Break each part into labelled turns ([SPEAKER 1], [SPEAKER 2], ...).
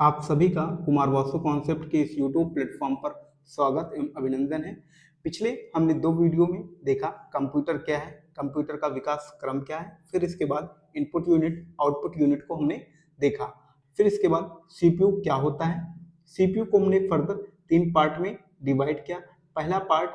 [SPEAKER 1] आप सभी का कुमार वास्तु कॉन्सेप्ट के इस यूट्यूब प्लेटफॉर्म पर स्वागत एवं अभिनंदन है। पिछले हमने दो वीडियो में देखा कंप्यूटर क्या है, कंप्यूटर का विकास क्रम क्या है, फिर इसके बाद इनपुट यूनिट आउटपुट यूनिट को हमने देखा। फिर इसके बाद सीपीयू क्या होता है। सीपीयू को हमने फर्दर तीन पार्ट में डिवाइड किया। पहला पार्ट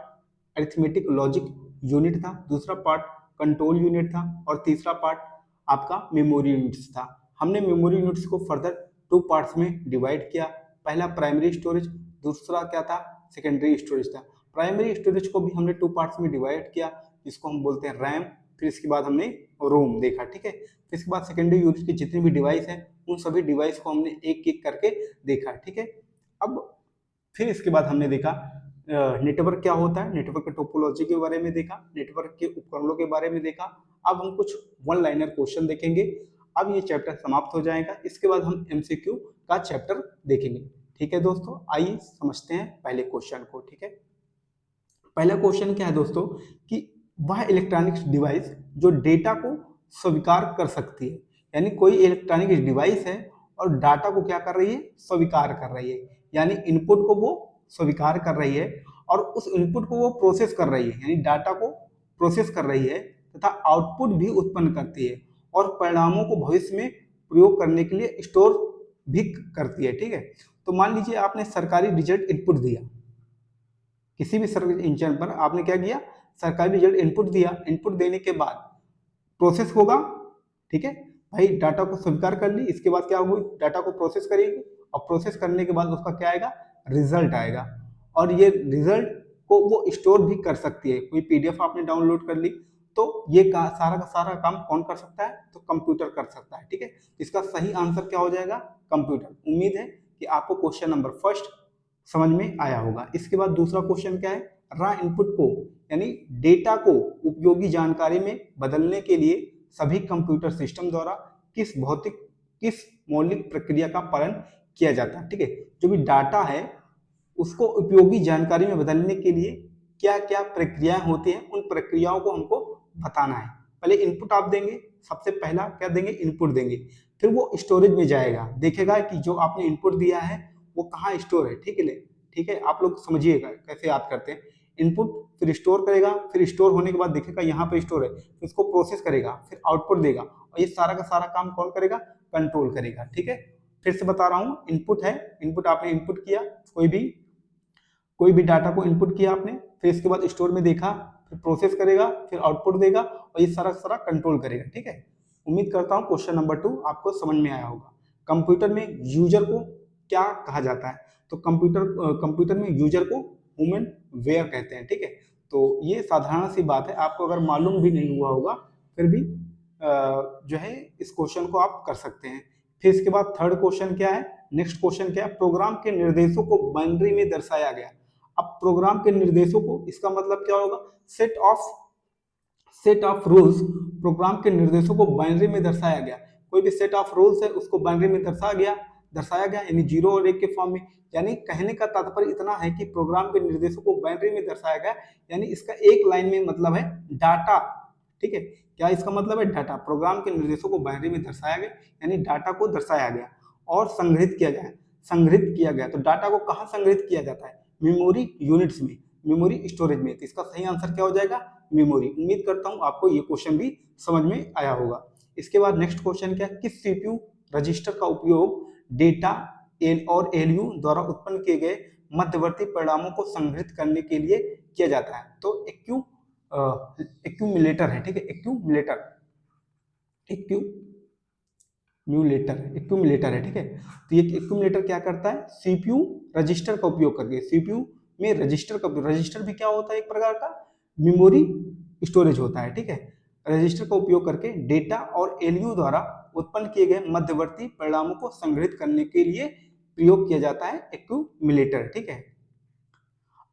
[SPEAKER 1] अरिथमेटिक लॉजिक यूनिट था, दूसरा पार्ट कंट्रोल यूनिट था और तीसरा पार्ट आपका मेमोरी यूनिट्स था। हमने मेमोरी यूनिट्स को फर्दर टू पार्ट्स में डिवाइड किया। पहला प्राइमरी स्टोरेज, दूसरा क्या था, सेकेंडरी स्टोरेज था। प्राइमरी स्टोरेज को भी हमने टू पार्ट्स में डिवाइड किया, जिसको हम बोलते हैं रैम। फिर इसके बाद हमने रोम देखा, ठीक है। फिर इसके बाद सेकेंडरी यूनिट की जितनी भी डिवाइस है उन सभी डिवाइस को हमने एक एक करके देखा, ठीक है। अब फिर इसके बाद हमने देखा नेटवर्क क्या होता है, नेटवर्क के टोपोलॉजी के बारे में देखा, नेटवर्क के उपकरणों के बारे में देखा। अब हम कुछ वन लाइनर क्वेश्चन देखेंगे। अब ये चैप्टर समाप्त हो जाएगा। इसके बाद हम एमसीक्यू का चैप्टर देखेंगे, ठीक है दोस्तों। आइए समझते हैं पहले क्वेश्चन को, ठीक है। पहला क्वेश्चन क्या है दोस्तों कि वह इलेक्ट्रॉनिक्स डिवाइस जो डेटा को स्वीकार कर सकती है, यानी कोई इलेक्ट्रॉनिक डिवाइस है और डाटा को क्या कर रही है, स्वीकार कर रही है, यानी इनपुट को वो स्वीकार कर रही है और उस इनपुट को वो प्रोसेस कर रही है, यानी डाटा को प्रोसेस कर रही है तथा आउटपुट भी उत्पन्न करती है और परिणामों को भविष्य में प्रयोग करने के लिए स्टोर भी करती है, ठीक है। तो मान लीजिए आपने सरकारी रिजल्ट इनपुट दिया, किसी भी सर्च इंजन पर आपने क्या किया, सरकारी रिजल्ट इनपुट दिया। इनपुट देने के बाद प्रोसेस होगा, ठीक है भाई, डाटा को स्वीकार कर ली। इसके बाद क्या होगी, डाटा को प्रोसेस करेगी और प्रोसेस करने के बाद उसका क्या आएगा, रिजल्ट आएगा। और ये रिजल्ट को वो स्टोर भी कर सकती है। कोई पीडीएफ आपने डाउनलोड कर ली तो ये सारा का सारा काम कौन कर सकता है, तो कंप्यूटर कर सकता है, ठीक है। इसका सही आंसर क्या हो जाएगा, कंप्यूटर। उम्मीद है कि आपको क्वेश्चन नंबर फर्स्ट समझ में आया होगा। इसके बाद दूसरा क्वेश्चन क्या है, रॉ इनपुट को यानी डेटा को उपयोगी जानकारी में बदलने के लिए सभी कंप्यूटर सिस्टम द्वारा किस मौलिक प्रक्रिया का पालन किया जाता है, ठीक है। जो भी डाटा है उसको उपयोगी जानकारी में बदलने के लिए क्या क्या प्रक्रियाएं होती हैं, उन प्रक्रियाओं को हमको बताना है। पहले इनपुट आप देंगे, सबसे पहला क्या देंगे, इनपुट देंगे। फिर वो स्टोरेज में जाएगा, देखेगा कि जो आपने इनपुट दिया है वो कहाँ स्टोर है, ठीक है। ठीक है, आप लोग समझिएगा कैसे याद करते हैं। इनपुट फिर स्टोर करेगा, फिर स्टोर होने के बाद देखेगा यहाँ पे स्टोर है, फिर उसको प्रोसेस करेगा, फिर आउटपुट देगा और ये सारा का सारा काम कौन करेगा, कंट्रोल करेगा, ठीक है। फिर से बता रहा हूँ, इनपुट है, इनपुट आपने इनपुट किया, कोई भी डाटा को इनपुट किया आपने, फिर इसके बाद स्टोर में देखा, फिर प्रोसेस करेगा, फिर आउटपुट देगा और ये सारा सारा कंट्रोल करेगा, ठीक है। उम्मीद करता हूँ क्वेश्चन नंबर 2 आपको समझ में आया होगा। कंप्यूटर में यूजर को क्या कहा जाता है, तो कंप्यूटर में यूजर को ह्यूमन वेयर कहते हैं, ठीक है। तो ये साधारण सी बात है, आपको अगर मालूम भी नहीं हुआ होगा फिर भी जो है इस क्वेश्चन को आप कर सकते हैं। फिर इसके बाद थर्ड क्वेश्चन क्या है, नेक्स्ट क्वेश्चन क्या है, प्रोग्राम के निर्देशों को बाइनरी में दर्शाया गया। अब प्रोग्राम के निर्देशों को, इसका मतलब क्या होगा, सेट ऑफ रूल्स, प्रोग्राम के निर्देशों को बाइनरी में दर्शाया गया। कोई भी सेट ऑफ रूल्स है उसको बाइनरी में दर्शाया गया यानी 0 और 1 के फॉर्म में। यानी कहने का तात्पर्य इतना है कि प्रोग्राम के निर्देशों को बाइनरी में दर्शाया गया, यानी इसका एक लाइन में मतलब है डाटा, ठीक है। क्या इसका मतलब है, डाटा। प्रोग्राम के निर्देशों को बाइनरी में दर्शाया गया यानी डाटा को दर्शाया गया और संग्रहित किया गया। तो डाटा को कहाँ संग्रहित किया जाता है, मेमोरी यूनिट्स में, मेमोरी स्टोरेज में। तो इसका सही आंसर क्या हो जाएगा, मेमोरी। उम्मीद करता हूं आपको ये क्वेश्चन भी समझ में आया होगा। इसके बाद नेक्स्ट क्वेश्चन क्या, किस सीपीयू रजिस्टर का उपयोग डेटा और एलयू द्वारा उत्पन्न किए गए मध्यवर्ती परिणामों को संग्रहित करने के लिए किया जाता है, तो एक्यूमुलेटर है, ठीक है। एक्यूमुलेटर है, ठीक है। तो ये एक्यूमुलेटर क्या करता है, सीपीयू रजिस्टर का उपयोग करके, सीपीयू में रजिस्टर भी क्या होता है, एक प्रकार का मेमोरी स्टोरेज होता है, ठीक है। रजिस्टर का उपयोग करके डेटा और एलयू द्वारा उत्पन्न किए गए मध्यवर्ती परिणामों को संग्रहित करने के लिए प्रयोग किया जाता है एक्यूमुलेटर, ठीक है।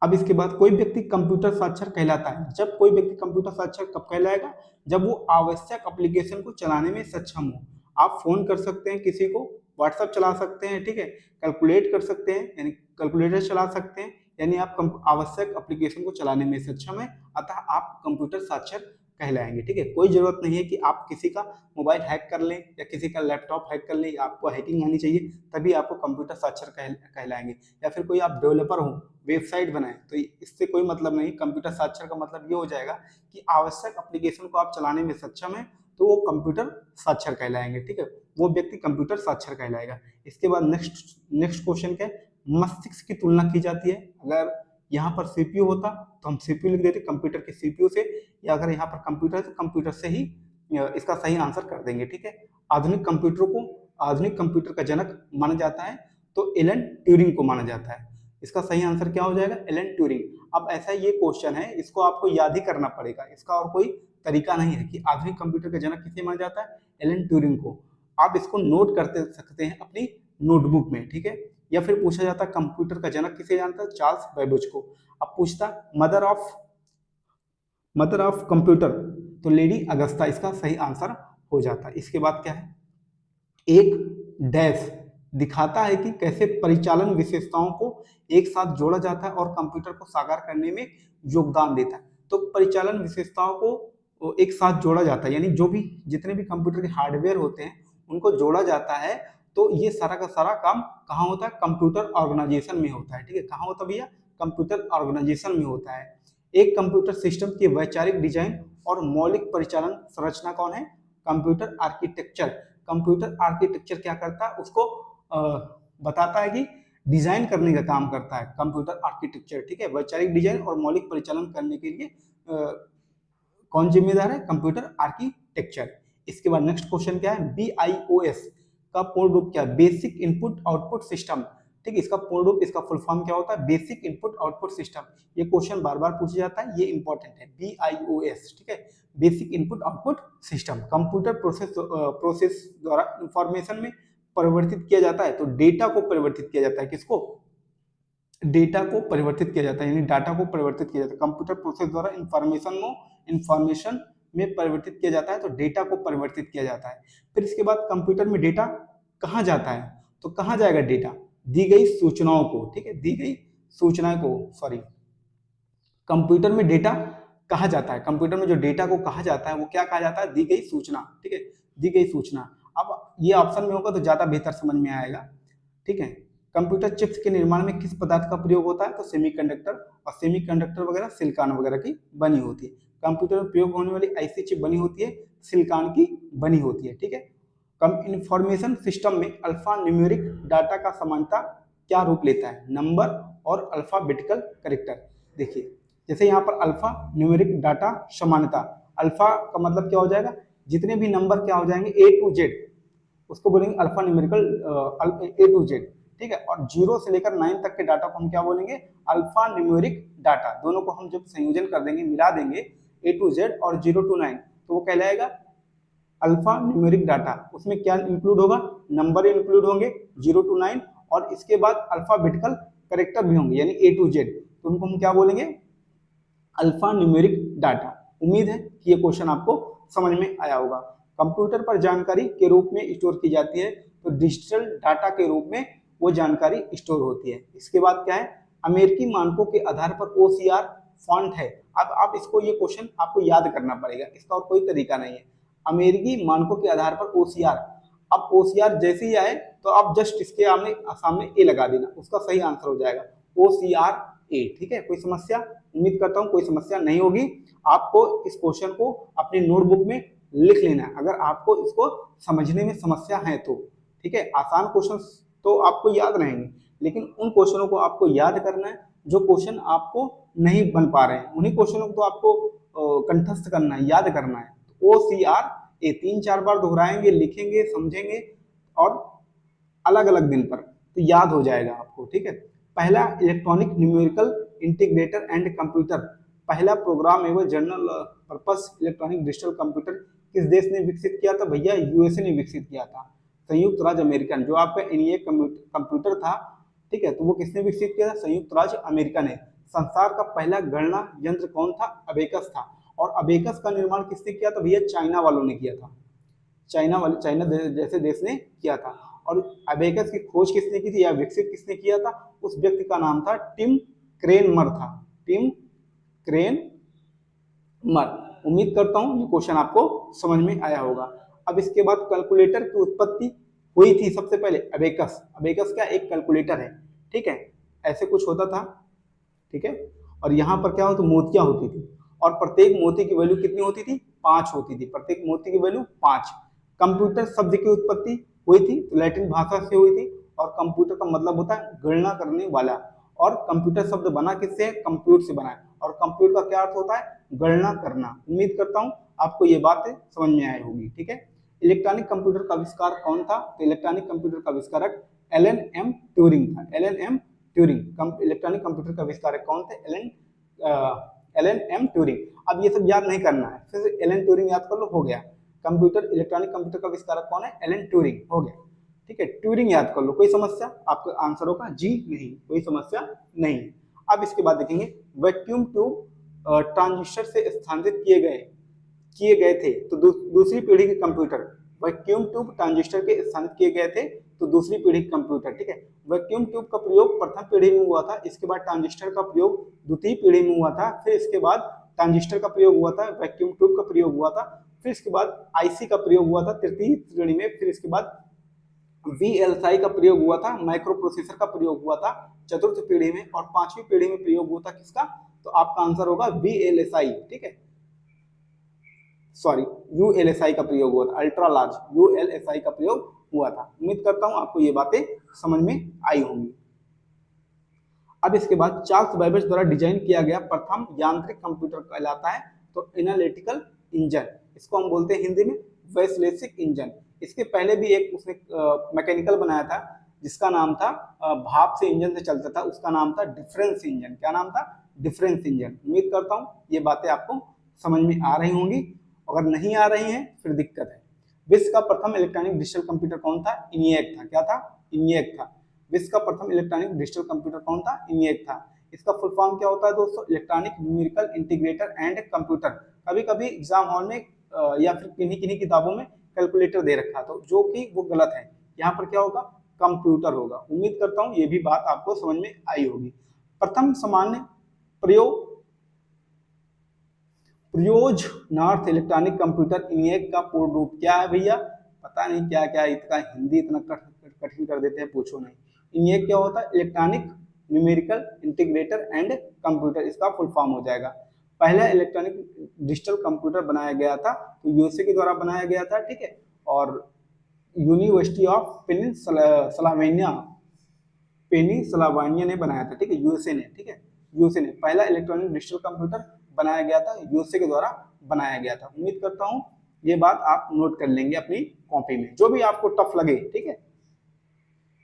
[SPEAKER 1] अब इसके बाद कोई व्यक्ति कंप्यूटर साक्षर कहलाता है। जब कोई व्यक्ति कंप्यूटर साक्षर कब कहलाएगा, जब वो आवश्यक एप्लीकेशन को चलाने में सक्षम हो। आप फोन कर सकते हैं किसी को, व्हाट्सएप चला सकते हैं, ठीक है, कैलकुलेट कर सकते हैं यानी कैलकुलेटर चला सकते हैं, यानी आप आवश्यक एप्लीकेशन को चलाने में सक्षम है, अतः आप कंप्यूटर साक्षर कहलाएंगे। ठीक है, कोई जरूरत नहीं है कि आप किसी का मोबाइल हैक कर लें या किसी का लैपटॉप हैक कर लें, या आपको हैकिंग आनी चाहिए तभी आपको कंप्यूटर साक्षर कहलाएंगे, या फिर कोई आप डेवलपर हो, वेबसाइट बनाएं, तो इससे कोई मतलब नहीं। कंप्यूटर साक्षर का मतलब ये हो जाएगा कि आवश्यक एप्लीकेशन को आप चलाने में सक्षम है, तो वो कंप्यूटर साक्षर कहलाएंगे। ठीक है, वो व्यक्ति कंप्यूटर साक्षर कहलाएगा। इसके बाद नेक्स्ट क्वेश्चन क्या है, मस्तिष्क की तुलना की जाती है। अगर यहाँ पर सीपीयू होता तो हम सीपीयू लिख देते कंप्यूटर के सीपीयू से, या अगर यहाँ पर कंप्यूटर है तो कंप्यूटर से ही इसका सही आंसर कर देंगे। ठीक है, आधुनिक कंप्यूटर का जनक माना जाता है तो एलन ट्यूरिंग को माना जाता है। इसका सही आंसर क्या हो जाएगा, एलन ट्यूरिंग। अब ऐसा ये क्वेश्चन है, इसको आपको याद ही करना पड़ेगा, इसका और कोई तरीका नहीं है कि आधुनिक कंप्यूटर का जनक किसे माना जाता है, एलन ट्यूरिंग को। आप इसको नोट करते सकते हैं अपनी नोटबुक में। ठीक है, या फिर पूछा जाता कंप्यूटर का जनक किसे जानता है, चार्ल्स बेबेज को। अब पूछता मदर ऑफ कंप्यूटर, तो लेडी अगस्ता इसका सही आंसर हो जाता है। इसके बाद क्या है, एक डैश दिखाता है कि कैसे परिचालन विशेषताओं को एक साथ जोड़ा जाता है और कंप्यूटर को साकार करने में योगदान देता है। तो परिचालन विशेषताओं को एक साथ जोड़ा जाता है, यानी जो भी जितने भी कंप्यूटर के हार्डवेयर होते हैं उनको जोड़ा जाता है। तो ये सारा का सारा काम कहाँ होता है, कंप्यूटर ऑर्गेनाइजेशन में होता है। ठीक है, कहाँ होता है भैया, कंप्यूटर ऑर्गेनाइजेशन में होता है। एक कंप्यूटर सिस्टम की वैचारिक डिजाइन और मौलिक परिचालन संरचना कौन है, कंप्यूटर आर्किटेक्चर। कंप्यूटर आर्किटेक्चर क्या करता है, उसको बताता है कि डिजाइन करने का काम करता है कंप्यूटर आर्किटेक्चर। ठीक है, वैचारिक डिजाइन और मौलिक परिचालन करने के लिए कौन जिम्मेदार है, कंप्यूटर आर्किटेक्चर। इसके बाद नेक्स्ट क्वेश्चन क्या है, BIOS का पूर्ण रूप क्या है, बेसिक इनपुट आउटपुट सिस्टम। ठीक है, इसका पूर्ण रूप, इसका फुल फॉर्म क्या होता है, बेसिक इनपुट आउटपुट सिस्टम। ये क्वेश्चन बार बार पूछा जाता है, ये इंपॉर्टेंट है, BIOS। ठीक है, basic input output system. Computer process द्वारा इंफॉर्मेशन में परिवर्तित किया जाता है, तो डेटा को परिवर्तित किया जाता है, किसको, डेटा को परिवर्तित किया जाता है, यानी डाटा को परिवर्तित किया जाता है। कंप्यूटर प्रोसेस द्वारा इंफॉर्मेशन में परिवर्तित किया जाता है, तो डेटा को परिवर्तित किया जाता है। फिर इसके बाद कंप्यूटर में डेटा कहाँ जाता है, तो कहाँ जाएगा डेटा, दी गई सूचनाओं को। ठीक है, दी गई सूचनाओं को, सॉरी, कंप्यूटर में डेटा कहाँ जाता है, कंप्यूटर में जो डेटा को कहा जाता है वो क्या कहा जाता है, दी गई सूचना। ठीक है, दी गई सूचना। अब ये ऑप्शन में होगा तो ज्यादा बेहतर समझ में आएगा। ठीक है, कंप्यूटर चिप्स के निर्माण में किस पदार्थ का प्रयोग होता है, तो सेमीकंडक्टर, और सेमीकंडक्टर वगैरह सिलिकॉन वगैरह की बनी होती है। कंप्यूटर में प्रयोग होने वाली ऐसी चिप बनी होती है, सिलिकॉन की बनी होती है। ठीक है, कम इंफॉर्मेशन सिस्टम में अल्फा न्यूमेरिक डाटा का समानता क्या रूप लेता है, नंबर और अल्फाबेटिकल कैरेक्टर। देखिए, जैसे यहाँ पर अल्फा न्यूमेरिक डाटा समानता, अल्फा का मतलब क्या हो जाएगा, जितने भी नंबर क्या हो जाएंगे A to Z, उसको बोलेंगे alpha numerical A to Z। ठीक है, और 0 से लेकर 9 तक के डाटा को हम क्या बोलेंगे, अल्फा न्यूमेरिक डाटा। दोनों को हम जब संयोजन कर देंगे, मिला देंगे A to Z और 0 to 9, तो वो कहलाएगा अल्फा न्यूमेरिक डाटा। उसमें क्या इंक्लूड होगा, नंबर इंक्लूड होंगे 0 to 9, और इसके बाद अल्फाबेटिकल कैरेक्टर भी होंगे, यानी A to Z, तो उनको हम क्या बोलेंगे, अल्फा न्यूमेरिक डाटा। उम्मीद है कि ये क्वेश्चन आपको समझ में आया होगा। कंप्यूटर पर जानकारी के रूप में स्टोर की जाती है, तो डिजिटल डाटा के रूप में वो जानकारी स्टोर होती है। इसके बाद क्या है, अमेरिकी मानकों के आधार पर OCR फॉन्ट है। अब आप इसको, ये क्वेश्चन आपको याद करना पड़ेगा, इसका और कोई तरीका नहीं है। अमेरिकी मानकों के आधार पर OCR, अब OCR जैसे ही आए तो आप जस्ट इसके सामने ए लगा देना, उसका सही आंसर हो जाएगा OCR A। ठीक है, कोई समस्या, उम्मीद करता हूँ कोई समस्या नहीं होगी। आपको इस क्वेश्चन को अपनी नोटबुक में लिख लेना है अगर आपको इसको समझने में समस्या है तो। ठीक है, आसान क्वेश्चन तो आपको याद रहेंगे, लेकिन उन क्वेश्चनों को आपको याद करना है जो क्वेश्चन आपको नहीं बन पा रहे हैं, उन्हीं क्वेश्चनों को तो आपको कंठस्थ करना है, याद करना है। OCR A 3-4 बार दोहराएंगे, लिखेंगे, समझेंगे, और अलग अलग दिन पर, तो याद हो जाएगा आपको। ठीक है, पहला electronic numerical integrator and computer, पहला programmable general purpose electronic digital computer किस देश ने विकसित किया था, भैया USA ने विकसित किया था, संयुक्त राज्य अमेरिका। जो आपका ENIAC कंप्यूटर था, ठीक है, तो वो किसने विकसित किया था, संयुक्त राज्य अमेरिका ने। संसार का पहला गणना यंत्र कौन था, अबेकस था। और अबेकस का निर्माण किसने किया था, भैया चाइना वालों ने किया था, चाइना जैसे देश ने किया था। और अबेकस की खोज किसने की थी या विकसित किसने किया था, उस व्यक्ति का नाम था टिम क्रेनमर था, टिम क्रेनमर। उम्मीद करता हूँ ये क्वेश्चन आपको समझ में आया होगा। अब इसके बाद कैलकुलेटर की उत्पत्ति हुई थी सबसे पहले अबेकस। अबेकस क्या एक कैलकुलेटर है, ठीक है, ऐसे कुछ होता था, ठीक है। और यहाँ पर क्या होता, मोतियां होती थी और प्रत्येक मोती की वैल्यू कितनी होती थी, 5 होती थी, प्रत्येक मोती की वैल्यू 5। कंप्यूटर शब्द की उत्पत्ति हुई थी तो लैटिन भाषा से हुई थी और कंप्यूटर का मतलब होता है गणना करने वाला। और कंप्यूटर शब्द बना किससे, कंप्यूट से बना है और कंप्यूट का क्या अर्थ होता है, गणना करना। उम्मीद करता हूं आपको ये बात समझ में आई होगी, ठीक है। इलेक्ट्रॉनिक कंप्यूटर का आविष्कार कौन था, तो इलेक्ट्रॉनिक कंप्यूटर का आविष्कारक एलन एम ट्यूरिंग था। Alan M Turing electronic computer का आविष्कारक कौन थे, एलन एम ट्यूरिंग। अब ये सब याद नहीं करना है, फिर एलन ट्यूरिंग याद कर लो, हो गया। कंप्यूटर इलेक्ट्रॉनिक कंप्यूटर का आविष्कारक कौन है, एलन ट्यूरिंग, हो गया, ठीक है। ट्यूरिंग याद कर लो, कोई समस्या, आपका आंसर होगा जी नहीं, कोई समस्या नहीं। अब इसके बाद देखेंगे वैक्यूम ट्यूब ट्रांजिस्टर से स्थानांतरित किए गए थे तो दूसरी पीढ़ी के कंप्यूटर वैक्यूम ट्यूब ट्रांजिस्टर के स्थानांतरित किए गए थे तो दूसरी पीढ़ी के कंप्यूटर, ठीक है। वैक्यूम ट्यूब का प्रयोग प्रथम पीढ़ी में हुआ था, इसके बाद ट्रांजिस्टर का प्रयोग द्वितीय पीढ़ी में हुआ था, फिर इसके बाद ट्रांजिस्टर का प्रयोग हुआ था, वैक्यूम ट्यूब का प्रयोग हुआ था, फिर इसके बाद आईसी का प्रयोग हुआ था तृतीय श्रेणी में, फिर इसके बाद VLSI का प्रयोग हुआ था, माइक्रो प्रोसेसर का प्रयोग हुआ था चतुर्थ पीढ़ी में, और पांचवी पीढ़ी में प्रयोग हुआ था किसका, तो आपका आंसर होगा VLSI, ठीक है, सॉरी ULSI का प्रयोग हुआ था, अल्ट्रा लार्ज ULSI का प्रयोग हुआ था। उम्मीद करता हूं आपको ये बातें समझ में आई होंगी। अब इसके बाद चार्ल्स बैबेज द्वारा डिजाइन किया गया प्रथम यांत्रिक कंप्यूटर कहलाता है तो एनालिटिकल इंजन, इसको हम बोलते हैं हिंदी में वैश्लेषिक इंजन। इसके पहले भी एक उसने मैकेनिकल बनाया था जिसका नाम था भाप से इंजन से चलता था, उसका नाम था डिफरेंस इंजन। क्या नाम था, डिफरेंस इंजन। उम्मीद करता हूँ ये बातें आपको समझ में आ रही होंगी, अगर नहीं आ रही हैं फिर दिक्कत है। विश्व का प्रथम इलेक्ट्रॉनिक डिजिटल कंप्यूटर कौन था, इनिएक था। क्या था, इनिएक था। विश्व का प्रथम इलेक्ट्रॉनिक डिजिटल कंप्यूटर कौन था, इनिएक था। इसका फुल फॉर्म क्या होता है दोस्तों, electronic numerical integrator and computer. कभी कभी एग्जाम हॉल में या फिर किन्हीं किन्हीं किताबों में कैलकुलेटर दे रखा है तो जो कि वो गलत है, यहाँ पर क्या होगा, कंप्यूटर होगा। उम्मीद करता हूँ ये भी बात आपको समझ में आई होगी। प्रथम सामान्य प्रयोग प्रयोजनार्थ इलेक्ट्रॉनिक कंप्यूटर इनिएक का पूर्ण रूप क्या है भैया, पता नहीं क्या क्या, इतना हिंदी इतना कठिन कर देते हैं, पूछो नहीं। इनिएक क्या होता है, electronic numerical integrator and computer, इसका फुल फॉर्म हो जाएगा। पहला इलेक्ट्रॉनिक डिजिटल कंप्यूटर बनाया गया था तो यूएसए के द्वारा बनाया गया था, ठीक है, और यूनिवर्सिटी ऑफ पेनिसल्वानिया ने बनाया था, ठीक है, यूएसए ने, ठीक है, यूएसए ने पहला इलेक्ट्रॉनिक डिजिटल कंप्यूटर बनाया गया था, यूएसए के द्वारा बनाया गया था। उम्मीद करता हूं ये बात आप नोट कर लेंगे अपनी कॉपी में, जो भी आपको टफ लगे, ठीक है,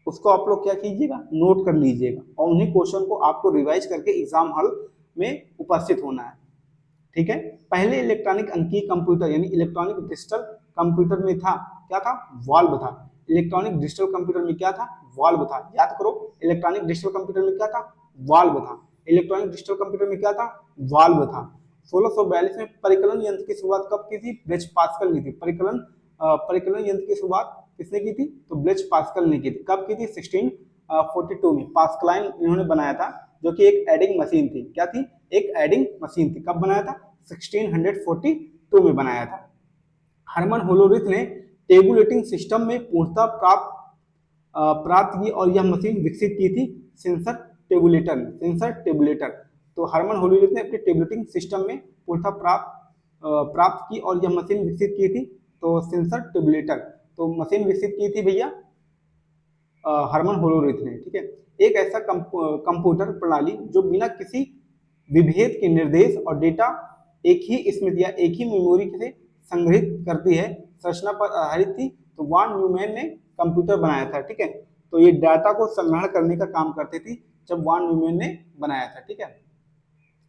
[SPEAKER 1] उसको आप लोग क्या कीजिएगा, नोट कर लीजिएगा और उन्हीं क्वेश्चन को आपको रिवाइज करके एग्जाम हॉल में उपस्थित होना है, ठीक है। पहले इलेक्ट्रॉनिक अंकीय कंप्यूटर यानी इलेक्ट्रॉनिक डिजिटल कंप्यूटर में था, क्या था, वाल्व था। इलेक्ट्रॉनिक डिजिटल कंप्यूटर में क्या था, वाल्व था। याद करो, इलेक्ट्रॉनिक डिजिटल कंप्यूटर में क्या था, वाल्व था। इलेक्ट्रॉनिक डिजिटल कंप्यूटर में क्या था, वाल्व था। 1642 में परिकलन यंत्र की शुरुआत कब की थी, ब्लेच पास्कल ने की थी। परिकलन यंत्र की शुरुआत किसने की थी, तो ब्लेच पास्कल ने की थी। कब की थी, 1642 में पास्कलाइन इन्होंने बनाया था, जो कि एक एडिंग मशीन थी। क्या थी, एक एडिंग मशीन थी। कब बनाया था, 1642 में बनाया था। हरमन होलोरिथ ने टेबुलेटिंग सिस्टम में पूर्णता प्राप्त की और यह मशीन विकसित की थी सेंसर टेबुलेटर। तो हरमन होलोरिथ ने अपने टेबुलेटिंग सिस्टम में पूर्णता प्राप्त की और यह मशीन विकसित की थी, तो सेंसर टेबुलेटर। तो मशीन विकसित की थी भैया हरमन होलोरिथ ने, ठीक है। एक ऐसा कंप्यूटर प्रणाली जो बिना किसी विभेद के निर्देश और डेटा एक ही स्मृति या एक ही मेमोरी से संग्रहित करती है, संरचना पर आधारित थी। तो वॉन न्यूमैन ने कंप्यूटर बनाया था, ठीक है। तो ये डाटा को संग्रहण करने का काम करते थी जब वॉन न्यूमैन ने बनाया था, ठीक है।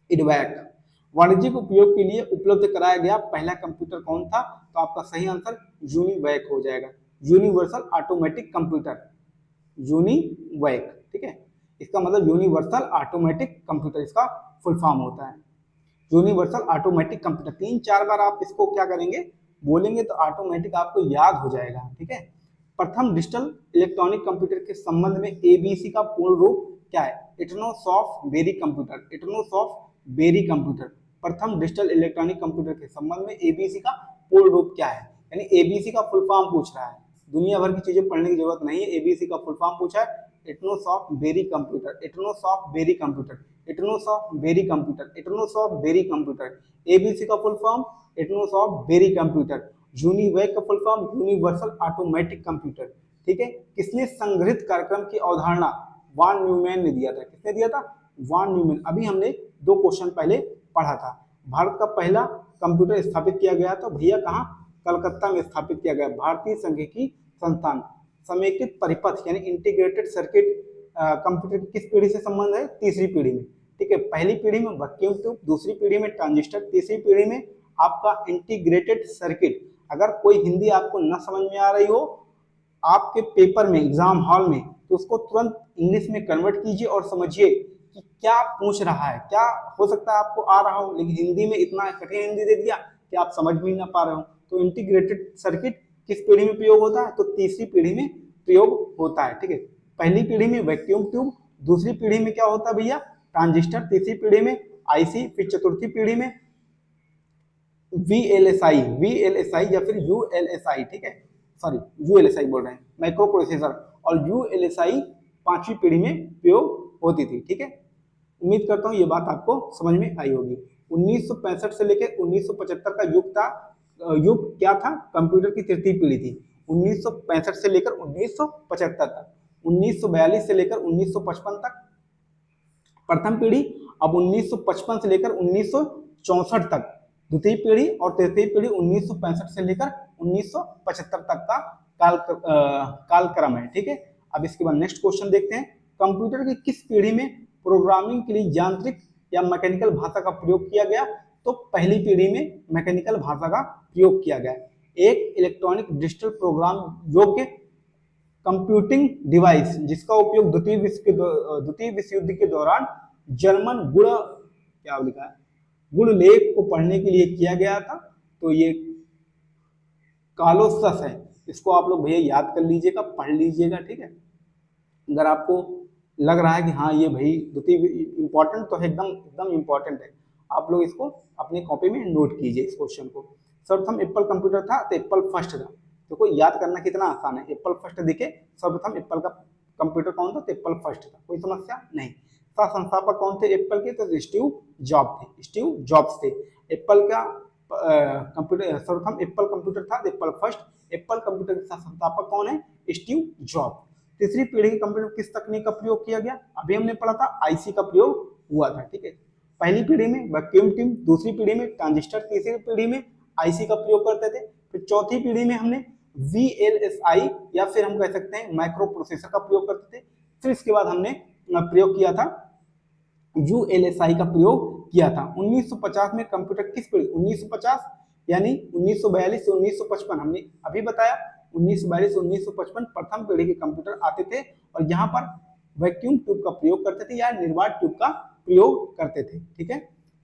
[SPEAKER 1] इडवैक वाणिज्यिक उपयोग के लिए उपलब्ध कराया गया पहला कंप्यूटर कौन था, तो आपका सही आंसर यूनिवैक हो जाएगा, यूनिवर्सल ऑटोमेटिक कंप्यूटर, यूनिवैक, ठीक है। इसका मतलब यूनिवर्सल ऑटोमेटिक कंप्यूटर, इसका फुल फॉर्म होता है यूनिवर्सल ऑटोमेटिक कंप्यूटर। 3-4 बार आप इसको क्या करेंगे, बोलेंगे तो ऑटोमेटिक आपको याद हो जाएगा, ठीक है। प्रथम डिजिटल इलेक्ट्रॉनिक कंप्यूटर के संबंध में एबीसी का पूर्ण रूप क्या है, Atanasoff Berry computer, Atanasoff Berry computer. प्रथम डिजिटल इलेक्ट्रॉनिक कंप्यूटर के संबंध में एबीसी का पूर्ण रूप क्या है। यानी एबीसी का फुल फॉर्म पूछ रहा है, दुनिया भर की चीजें पढ़ने की जरूरत नहीं है, एबीसी का फुल फॉर्म पूछा है, Atanasoff Berry computer, Atanasoff Berry computer, Atanasoff Berry computer, Atanasoff Berry computer. ABC का full form Atanasoff Berry computer. UNIVAC का full form universal automatic computer. ठीक है, किसने संग्रहित कार्यक्रम की अवधारणा वान न्यूमैन ने दिया था, किसने दिया था, वान न्यूमैन। अभी हमने 2 क्वेश्चन पहले पढ़ा था। भारत का पहला कंप्यूटर स्थापित किया गया तो भैया कहाँ, कलकत्ता में स्थापित किया गया, भारतीय सांख्यिकी संस्थान। समेकित परिपथ यानी इंटीग्रेटेड सर्किट कंप्यूटर की किस पीढ़ी से संबंध है, तीसरी पीढ़ी में। ठीक है, पहली पीढ़ी में वैक्यूम ट्यूब, दूसरी पीढ़ी में ट्रांजिस्टर, तीसरी पीढ़ी में आपका इंटीग्रेटेड सर्किट। अगर कोई हिंदी आपको न समझ में आ रही हो आपके पेपर में, एग्जाम हॉल में, तो उसको तुरंत इंग्लिश में कन्वर्ट कीजिए और समझिए कि क्या पूछ रहा है। क्या हो सकता है आपको आ रहा हो, लेकिन हिंदी में इतना कठिन हिंदी दे दिया कि आप समझ भी ना पा रहे हो। तो इंटीग्रेटेड सर्किट किस पीढ़ी में प्रयोग होता है, तो तीसरी पीढ़ी में प्रयोग होता है। ठीक है, पहली पीढ़ी में वैक्यूम ट्यूब, दूसरी पीढ़ी में क्या होता है भैया, ट्रांजिस्टर, तीसरी पीढ़ी में आईसी, फिर चतुर्थी पीढ़ी में वीएलएसआई, वीएलएसआई या फिर यूएलएसआई। ठीक है, सॉरी यूएलएसआई बोल रहे हैं, माइक्रो प्रोसेसर। और यूएलएसआई पांचवी पीढ़ी में प्रयोग होती थी। ठीक है, उम्मीद करता हूं ये बात आपको समझ में आई होगी। 1965 से लेकर 1975 का युग था, युग क्या था, कंप्यूटर की तृतीय पीढ़ी थी। 1965 से लेकर 1975 तक, 1942 से लेकर 1955 तक प्रथम पीढ़ी, अब 1955 से लेकर 1964 तक द्वितीय पीढ़ी, और तृतीय पीढ़ी 1965 से लेकर 1975 तक का कालक्रम है। ठीक है, अब इसके बाद नेक्स्ट क्वेश्चन देखते हैं, कंप्यूटर की किस पीढ़ी में प्रोग्रामिंग के लिए यांत्रिक या मैकेनिकल भाषा का प्रयोग किया गया, तो पहली पीढ़ी में मैकेनिकल भाषा का प्रयोग किया गया। एक इलेक्ट्रॉनिक डिजिटल प्रोग्राम योग्य कंप्यूटिंग डिवाइस जिसका उपयोग द्वितीय विश्व युद्ध के दौरान जर्मन गुण, क्या लिखा है, गुण लेख को पढ़ने के लिए किया गया था, तो ये कालोसस है। इसको आप लोग भैया याद कर लीजिएगा, पढ़ लीजिएगा। ठीक है, अगर आपको लग रहा है कि हाँ ये भाई द्वितीय इंपॉर्टेंट तो है, एकदम एकदम इंपॉर्टेंट है, आप लोग इसको अपनी कॉपी में नोट कीजिए इस क्वेश्चन को। सर्वप्रथम एप्पल कंप्यूटर था तो एप्पल फर्स्ट था, तो कोई याद करना कितना आसान है, एप्पल फर्स्ट दिखे, सर्वप्रथम एप्पल का कंप्यूटर कौन था, तो एप्पल फर्स्ट था, कोई समस्या नहीं। सह संस्थापक कौन थे एप्पल के, तो स्टीव जॉब थे, स्टीव जॉब्स थे। एप्पल का कंप्यूटर, सर्वप्रथम एप्पल कंप्यूटर था, एप्पल फर्स्ट। एप्पल कंप्यूटर के सह संस्थापक कौन है, स्टीव जॉब। तीसरी पीढ़ी के कंप्यूटर किस तकनीक का प्रयोग किया गया, अभी हमने पढ़ा था आईसी का प्रयोग हुआ था। ठीक है, पहली पीढ़ी में वैक्यूम ट्यूब, दूसरी पीढ़ी में ट्रांजिस्टर, तीसरी पीढ़ी में आईसी का प्रयोग करते थे। फिर चौथी पीढ़ी में हमने वीएलएसआई या फिर हम कह सकते हैं माइक्रो प्रोसेसर का प्रयोग करते थे। फिर इसके बाद हमने प्रयोग किया था यूएलएसआई का प्रयोग किया था। 1950 में कंप्यूटर किस पीढ़ी, 1950 यानी 1942 से 1955, हमने अभी बताया 1942 से 1955 प्रथम पीढ़ी के कंप्यूटर आते थे, और यहाँ पर वैक्यूम ट्यूब का प्रयोग करते थे या निर्वात ट्यूब का प्रयोग करते थे। ठीक है,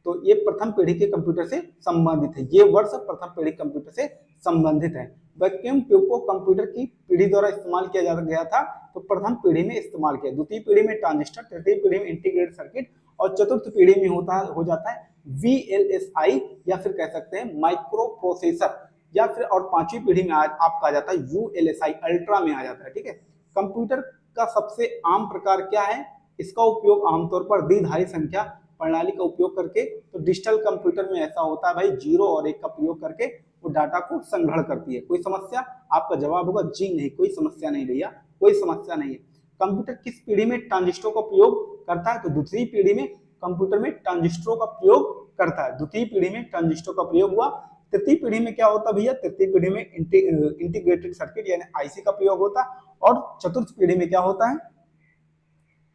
[SPEAKER 1] तो ये प्रथम पीढ़ी के कंप्यूटर से संबंधित है, ये वर्ष प्रथम पीढ़ी कंप्यूटर से संबंधित है। वैक्यूम ट्यूब को कंप्यूटर की पीढ़ी द्वारा इस्तेमाल किया गया था, तो प्रथम पीढ़ी में इस्तेमाल किया, द्वितीय पीढ़ी में ट्रांजिस्टर, तृतीय पीढ़ी में इंटीग्रेटेड सर्किट, और चतुर्थ पीढ़ी में हो जाता है वीएलएसआई या फिर कह सकते हैं माइक्रो प्रोसेसर, या फिर और पांचवी पीढ़ी में आज आपका आ जाता है यूएलएसआई अल्ट्रा में आ जाता है। ठीक है, कंप्यूटर का सबसे आम प्रकार क्या है, इसका उपयोग आमतौर पर द्विधारी संख्या प्रणाली का उपयोग करके, तो डिजिटल कंप्यूटर में ऐसा होता है भाई 0 और 1 का प्रयोग करके वो डाटा को संग्रहण करती है। कोई समस्या, आपका जवाब होगा जी नहीं, कोई समस्या नहीं भैया, कोई समस्या नहीं है। कंप्यूटर किस पीढ़ी में ट्रांजिस्टरों का प्रयोग करता है, तो दूसरी पीढ़ी में कंप्यूटर में ट्रांजिस्टरों का प्रयोग करता है, द्वितीय पीढ़ी में ट्रांजिस्टरों का प्रयोग हुआ। तृतीय पीढ़ी में क्या होता है भैया, तृतीय पीढ़ी में इंटीग्रेटेड सर्किट यानी आईसी का प्रयोग होता है, और चतुर्थ पीढ़ी में क्या होता है,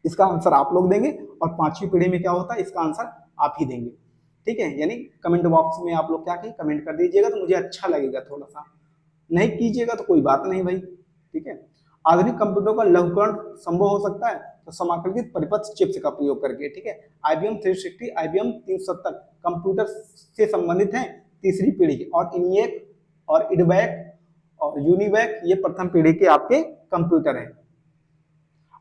[SPEAKER 1] इसका आंसर आप लोग देंगे, और पांचवी पीढ़ी में क्या होता है, इसका आंसर आप ही देंगे। ठीक है, यानी कमेंट बॉक्स में आप लोग क्या कहें, कमेंट कर दीजिएगा, तो मुझे अच्छा लगेगा। थोड़ा सा नहीं कीजिएगा तो कोई बात नहीं भाई। ठीक है, आधुनिक कंप्यूटर का लघुकरण संभव हो सकता है, तो समाकलित परिपथ चिप्स का प्रयोग करके। ठीक है, IBM 360, IBM 370 कंप्यूटर से संबंधित हैं तीसरी पीढ़ी के, और इनिएक और इडवैक और यूनिवैक ये प्रथम पीढ़ी के आपके कंप्यूटर हैं।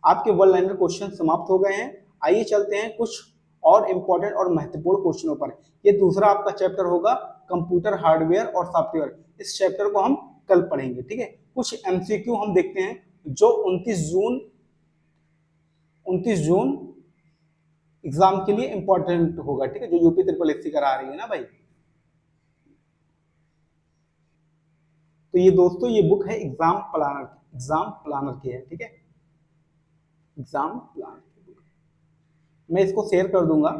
[SPEAKER 1] आपके वन लाइनर क्वेश्चन समाप्त हो गए हैं। आइए चलते हैं कुछ और इंपॉर्टेंट और महत्वपूर्ण क्वेश्चनों पर। ये दूसरा आपका चैप्टर होगा कंप्यूटर हार्डवेयर और सॉफ्टवेयर। इस चैप्टर को हम कल पढ़ेंगे, ठीक है। कुछ एमसीक्यू हम देखते हैं जो 29 जून एग्जाम के लिए इंपॉर्टेंट होगा, ठीक है, जो यूपी ट्रिपल एससी करा रही है ना भाई। तो ये दोस्तों ये बुक है एग्जाम प्लानर की है, ठीक है, एग्जाम प्लानर की बुक। मैं इसको शेयर कर दूंगा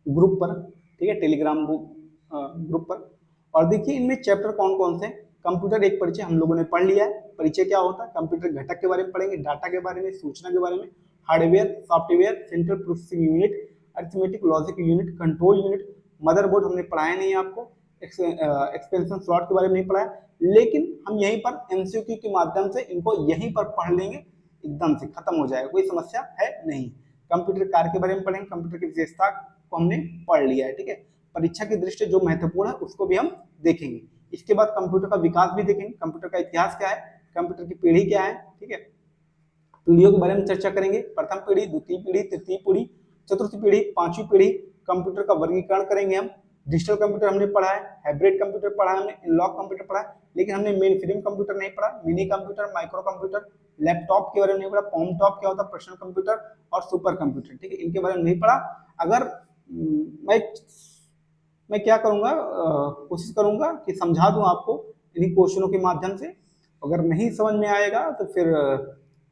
[SPEAKER 1] ग्रुप पर, ठीक है, टेलीग्राम ग्रुप पर। और देखिए इनमें चैप्टर कौन कौन से। कंप्यूटर एक परिचय हम लोगों ने पढ़ लिया है। परिचय क्या होता है, कंप्यूटर घटक के बारे में पढ़ेंगे, डाटा के बारे में, सूचना के बारे में, hardware, software, central processing unit, arithmetic logic unit, control unit, motherboard हमने पढ़ाया नहीं आपको, एक्सपेंशन स्लॉट के बारे में नहीं पढ़ाया, लेकिन हम यहीं पर एमसीक्यू के माध्यम से इनको यहीं पर पढ़ लेंगे, एकदम से खत्म हो जाएगा, कोई समस्या है नहीं। कंप्यूटर कार्य के बारे में पढ़ेंगे, कंप्यूटर की विशेषता को हमने पढ़ लिया है, ठीक है। परीक्षा की दृष्टि जो महत्वपूर्ण है उसको भी हम देखेंगे। इसके बाद कंप्यूटर का विकास भी देखेंगे, कंप्यूटर का इतिहास क्या है, कंप्यूटर की पीढ़ी क्या है, ठीक है, पीढ़ियों के बारे में चर्चा करेंगे, प्रथम पीढ़ी, द्वितीय पीढ़ी, तृतीय पीढ़ी, चतुर्थ पीढ़ी, पांचवी पीढ़ी। कंप्यूटर का वर्गीकरण करेंगे हम। डिजिटल कंप्यूटर हमने पढ़ा है, हाइब्रिड कंप्यूटर पढ़ा है हमने, एनालॉग कंप्यूटर पढ़ा है, लेकिन हमने मेन फ्रेम कंप्यूटर नहीं पढ़ा, mini computer, micro computer, laptop के बारे में नहीं पढ़ा, पॉम टॉप क्या होता है, पर्सनल कंप्यूटर और सुपर कंप्यूटर, ठीक है, इनके बारे में नहीं पढ़ा। अगर मैं क्या करूंगा, कोशिश करूंगा कि समझा दूं आपको इन्हीं क्वेश्चनों के माध्यम से। अगर नहीं समझ में आएगा तो फिर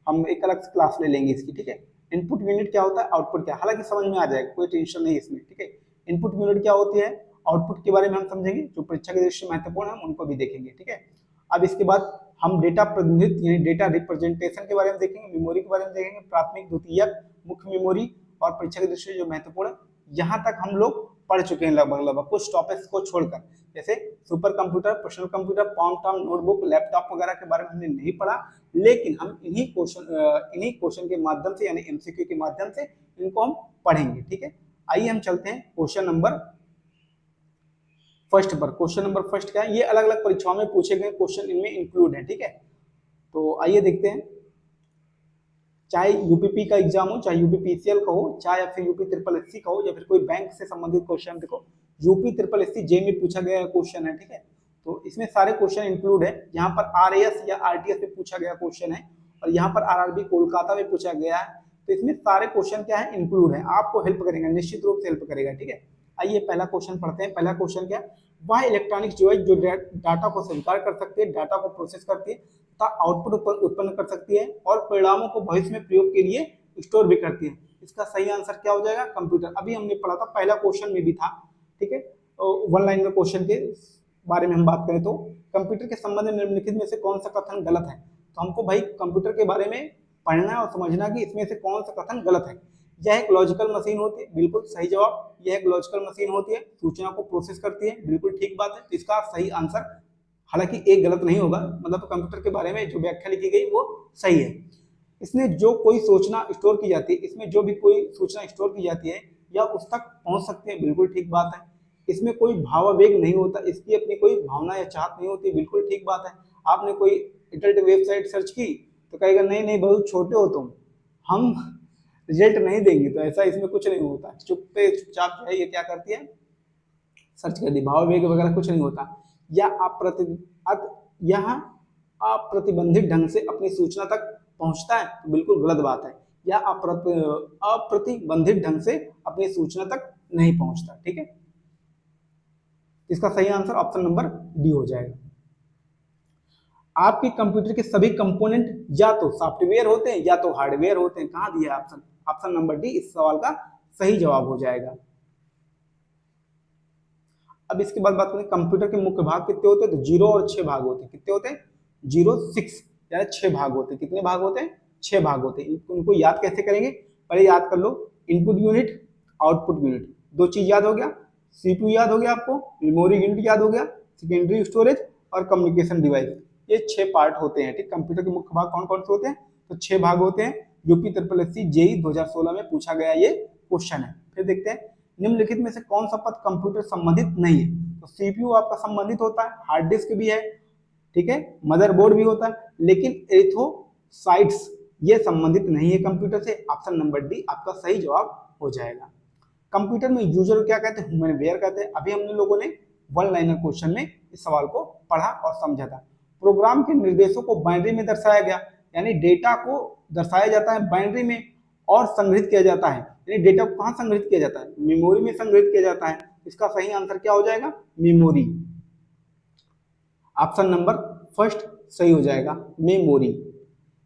[SPEAKER 1] हम एक अलग से क्लास ले लेंगे इसकी, ठीक है। इनपुट यूनिट क्या होता है, आउटपुट क्या, हालांकि समझ में आ जाएगा, कोई टेंशन नहीं इसमें, ठीक है। इनपुट यूनिट क्या होती है, आउटपुट के बारे में हम समझेंगे, जो परीक्षा के दृष्टि से महत्वपूर्ण है हम उनको भी देखेंगे, ठीक है। अब इसके बाद हम डेटा प्रतिनिधित्व यानी डेटा रिप्रेजेंटेशन के बारे में देखेंगे, मेमोरी के बारे में देखेंगे, प्राथमिक, द्वितीयक, मुख्य मेमोरी और परीक्षा की दृष्टि से जो महत्वपूर्ण है, यहाँ तक हम लोग पढ़ चुके हैं लगभग कुछ टॉपिक्स को छोड़कर, जैसे super computer, personal computer, palmtop, notebook, laptop वगैरह के बारे में हमने नहीं पढ़ा, लेकिन हम इन्हीं क्वेश्चन के माध्यम से यानी एमसीक्यू के माध्यम से इनको हम पढ़ेंगे, ठीक है। आइए हम चलते हैं क्वेश्चन नंबर फर्स्ट पर। क्वेश्चन नंबर फर्स्ट क्या है, ये अलग अलग परीक्षाओं में पूछे गए क्वेश्चन इनमें इंक्लूड है, ठीक है। तो आइए देखते हैं, चाहे यूपीपी का एग्जाम हो, चाहे यूपीपीसीएल का हो, चाहे फिर यूपी ट्रिपल एससी का हो, या फिर कोई बैंक से संबंधित क्वेश्चन। देखो यूपी ट्रिपल एससी जे में पूछा गया क्वेश्चन है, ठीक है, तो इसमें सारे क्वेश्चन इंक्लूड है। यहाँ पर आरएएस या आरटीएस में पूछा गया क्वेश्चन है, और यहाँ पर आरआरबी कोलकाता में पूछा गया है, तो इसमें सारे क्वेश्चन क्या है, इंक्लूड है, आपको हेल्प करेगा, निश्चित रूप से हेल्प करेगा, ठीक है। आइए पहला क्वेश्चन पढ़ते हैं। पहला क्वेश्चन क्या, वह इलेक्ट्रॉनिक्स डिवाइस जो डाटा को स्वीकार कर सकती है, डाटा को प्रोसेस करती है तथा आउटपुट उत्पन्न कर सकती है और परिणामों को भविष्य में प्रयोग के लिए स्टोर भी करती है, इसका सही आंसर क्या हो जाएगा, कंप्यूटर। अभी हमने पढ़ा था, पहला क्वेश्चन में भी था, ठीक है। वन लाइनर क्वेश्चन के बारे में हम बात करें तो कंप्यूटर के संबंध में निम्नलिखित में से कौन सा कथन गलत है, तो हमको भाई कंप्यूटर के बारे में पढ़ना और समझना कि इसमें से कौन सा कथन गलत है। यह एक लॉजिकल मशीन होती है, बिल्कुल सही जवाब, यह एक लॉजिकल मशीन होती है, सूचना को प्रोसेस करती है, बिल्कुल ठीक बात है, तो इसका सही आंसर, हालांकि एक गलत नहीं होगा, मतलब कंप्यूटर के बारे में जो व्याख्या लिखी गई वो सही है। इसमें जो कोई सूचना स्टोर की जाती है, इसमें जो भी कोई सूचना स्टोर की जाती है या उस तक पहुंच सकती है, बिल्कुल ठीक बात है। इसमें कोई भावावेग नहीं होता, इसकी अपनी कोई भावना या चाहत नहीं होती, बिल्कुल ठीक बात है। आपने कोई इंटरनेट वेबसाइट सर्च की तो कहेगा नहीं नहीं बहुत छोटे हो तुम, हम रिजल्ट नहीं देंगे, तो ऐसा इसमें कुछ नहीं होता, चुपचाप जो है ये क्या करती है, सर्च कर दी, भावावेग वगैरह कुछ नहीं होता। या अप्रतिबंधित ढंग से अपनी सूचना तक पहुंचता है, तो बिल्कुल गलत बात है। या अप्रतिबंधित ढंग से अपनी सूचना तक नहीं पहुंचता, ठीक है। इसका सही आंसर ऑप्शन नंबर डी हो जाएगा। आपके कंप्यूटर के सभी कंपोनेंट या तो सॉफ्टवेयर होते हैं या तो हार्डवेयर होते हैं, कहां दिया है ऑप्शन, ऑप्शन नंबर डी इस सवाल का सही जवाब हो जाएगा। अब इसके बाद बात करें कंप्यूटर के मुख्य भाग कितने होते हैं, तो 0 और 6 भाग होते हैं। कितने होते हैं, 0 6 यानी 6 भाग होते हैं। कितने भाग होते हैं, 6 भाग होते हैं। उनको याद कैसे करेंगे, पहले याद कर लो, इनपुट यूनिट, आउटपुट यूनिट, दो चीज याद हो गया, सीपीयू याद हो गया आपको, मेमोरी यूनिट याद हो गया, सेकेंडरी स्टोरेज और कम्युनिकेशन डिवाइस, ये 6 पार्ट होते हैं, ठीक। कंप्यूटर के मुख्य भाग कौन कौन से होते हैं, तो 6 भाग होते हैं। यूपी ट्रिपल एससी जेईई 2016 में पूछा गया ये क्वेश्चन है। फिर देखते हैं निम्नलिखित में से कौन सा पद कंप्यूटर संबंधित नहीं है, तो सीपीयू आपका संबंधित होता है, हार्ड डिस्क भी है, ठीक है, मदरबोर्ड भी होता है, लेकिन एरिथ्रोसाइट्स ये संबंधित नहीं है कंप्यूटर से। ऑप्शन नंबर डी आपका सही जवाब हो जाएगा। कंप्यूटर में यूजर को क्या कहते हैं, ह्यूमन बेयर कहते हैं। अभी हमने लोगों ने वन लाइनर क्वेश्चन में इस सवाल को पढ़ा और समझा था। प्रोग्राम के निर्देशों को बाइनरी में दर्शाया गया, यानी डेटा को दर्शाया जाता है बाइनरी में और संग्रहित किया जाता है। यानी डेटा को कहाँ संग्रहित किया जाता है, मेमोरी में संग्रहित किया जाता है। इसका सही आंसर क्या हो जाएगा, मेमोरी। ऑप्शन नंबर फर्स्ट सही हो जाएगा, मेमोरी।